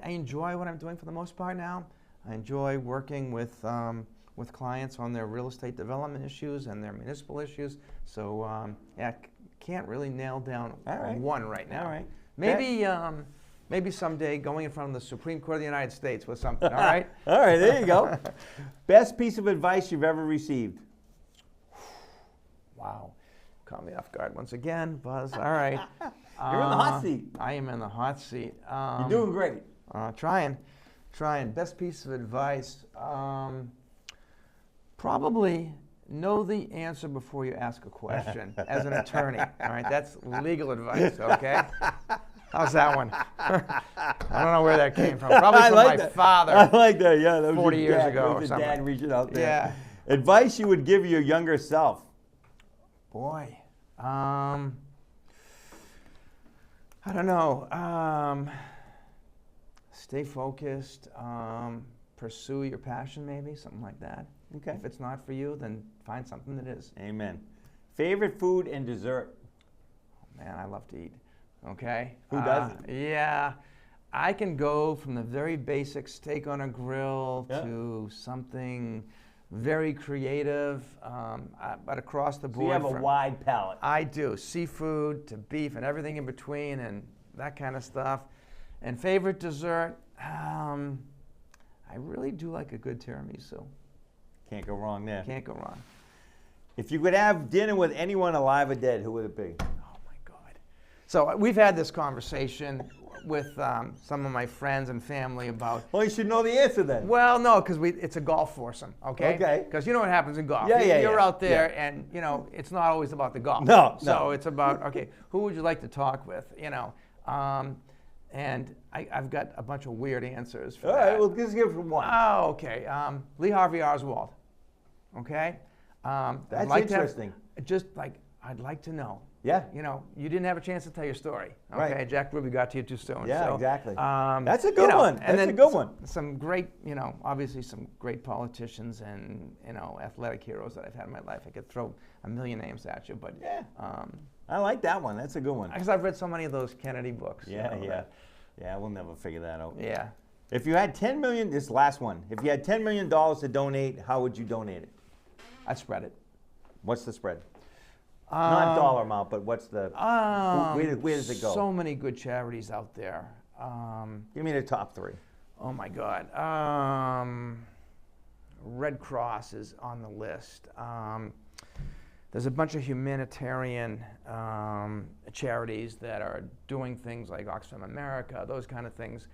[SPEAKER 2] enjoy what I'm doing for the most part now. I enjoy working with clients on their real estate development issues and their municipal issues. So can't really nail down
[SPEAKER 1] All right.
[SPEAKER 2] one right now.
[SPEAKER 1] All right.
[SPEAKER 2] Maybe someday going in front of the Supreme Court of the United States with something. All right.
[SPEAKER 1] All right, there you go. Best piece of advice you've ever received?
[SPEAKER 2] Wow. Caught me off guard once again, Buzz. All right.
[SPEAKER 1] You're in the hot seat.
[SPEAKER 2] I am in the hot seat.
[SPEAKER 1] You're doing great.
[SPEAKER 2] Trying. Best piece of advice. Probably know the answer before you ask a question as an attorney. All right. That's legal advice, okay? How's that one? I don't know where that came from. Probably from my father.
[SPEAKER 1] I like that, yeah. That was
[SPEAKER 2] 40
[SPEAKER 1] your
[SPEAKER 2] years
[SPEAKER 1] dad.
[SPEAKER 2] ago
[SPEAKER 1] That
[SPEAKER 2] or
[SPEAKER 1] was your
[SPEAKER 2] something.
[SPEAKER 1] dad reaching out there.
[SPEAKER 2] Yeah.
[SPEAKER 1] Advice you would give your younger self?
[SPEAKER 2] Boy. I don't know. Stay focused. Pursue your passion, maybe something like that.
[SPEAKER 1] Okay.
[SPEAKER 2] If it's not for you, then find something that is.
[SPEAKER 1] Amen. Favorite food and dessert?
[SPEAKER 2] Oh, man, I love to eat. Okay.
[SPEAKER 1] Who doesn't?
[SPEAKER 2] Yeah. I can go from the very basic steak on a grill
[SPEAKER 1] Yeah.
[SPEAKER 2] to something very creative, but across the
[SPEAKER 1] So
[SPEAKER 2] board.
[SPEAKER 1] you have a wide palate.
[SPEAKER 2] I do. Seafood to beef and everything in between and that kind of stuff. And favorite dessert, I really do like a good tiramisu.
[SPEAKER 1] Can't go wrong there.
[SPEAKER 2] Can't go wrong.
[SPEAKER 1] If you could have dinner with anyone alive or dead, who would it be?
[SPEAKER 2] Oh my God. So we've had this conversation with some of my friends and family about.
[SPEAKER 1] Well, you should know the answer then.
[SPEAKER 2] Well, no, because it's a golf foursome, okay?
[SPEAKER 1] Okay.
[SPEAKER 2] Because you know what happens in golf.
[SPEAKER 1] Yeah, yeah,
[SPEAKER 2] You're
[SPEAKER 1] yeah.
[SPEAKER 2] out there, and you know it's not always about the golf.
[SPEAKER 1] No,
[SPEAKER 2] So
[SPEAKER 1] no.
[SPEAKER 2] it's about okay, who would you like to talk with? You know, and I've got a bunch of weird answers for
[SPEAKER 1] All
[SPEAKER 2] that.
[SPEAKER 1] right, well, just give it one.
[SPEAKER 2] Oh, okay. Lee Harvey Oswald. Okay.
[SPEAKER 1] That's interesting.
[SPEAKER 2] I'd like to know.
[SPEAKER 1] Yeah.
[SPEAKER 2] You know, you didn't have a chance to tell your story. Okay.
[SPEAKER 1] Right.
[SPEAKER 2] Jack Ruby got to you too soon.
[SPEAKER 1] Yeah,
[SPEAKER 2] so,
[SPEAKER 1] exactly. That's a good one.
[SPEAKER 2] And
[SPEAKER 1] That's
[SPEAKER 2] then
[SPEAKER 1] a good one.
[SPEAKER 2] Some great, you know, obviously some great politicians and you know athletic heroes that I've had in my life. I could throw a million names at you, but
[SPEAKER 1] Yeah. I like that one. That's a good one.
[SPEAKER 2] because I've read so many of those Kennedy books.
[SPEAKER 1] Yeah,
[SPEAKER 2] you know,
[SPEAKER 1] yeah. Yeah, we'll never figure that out.
[SPEAKER 2] Yeah.
[SPEAKER 1] If you had 10 million, this last one, if you had $10 million to donate, how would you donate it?
[SPEAKER 2] I'd spread it.
[SPEAKER 1] What's the spread? Not dollar amount, but what's the, where does it go?
[SPEAKER 2] So many good charities out there.
[SPEAKER 1] Give me the top three.
[SPEAKER 2] Oh my God. Red Cross is on the list. There's a bunch of humanitarian charities that are doing things like Oxfam America, those kind of things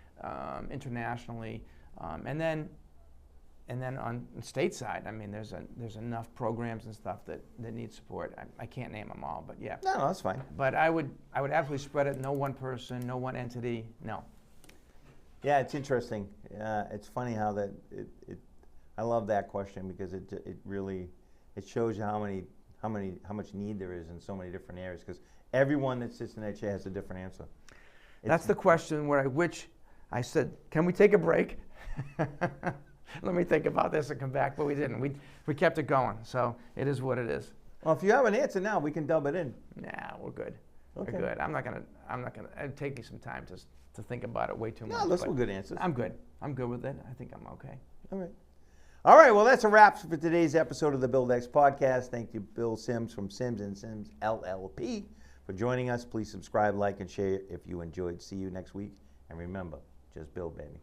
[SPEAKER 2] internationally, and then on the state side, I mean, there's enough programs and stuff that need support. I can't name them all, but yeah.
[SPEAKER 1] No, that's fine.
[SPEAKER 2] But I would absolutely spread it. No one person, no one entity, no.
[SPEAKER 1] Yeah, it's interesting. It's funny how that I love that question because it really shows you how much need there is in so many different areas because everyone that sits in that chair has a different answer.
[SPEAKER 2] That's the question which I said, can we take a break? Let me think about this and come back, but we didn't. We kept it going, so it is what it is.
[SPEAKER 1] Well, if you have an answer now, we can dub it in.
[SPEAKER 2] Nah, we're good.
[SPEAKER 1] Okay.
[SPEAKER 2] We're good. I'm not gonna. It'd take me some time to think about it way too much.
[SPEAKER 1] No, those
[SPEAKER 2] but
[SPEAKER 1] were good answers.
[SPEAKER 2] I'm good. I'm good with it. I think I'm okay.
[SPEAKER 1] All right. All right, well, that's a wrap for today's episode of the BuildX Podcast. Thank you, Bill Sims from Sims Sims LLP, for joining us. Please subscribe, like, and share if you enjoyed. See you next week. And remember, just build, baby.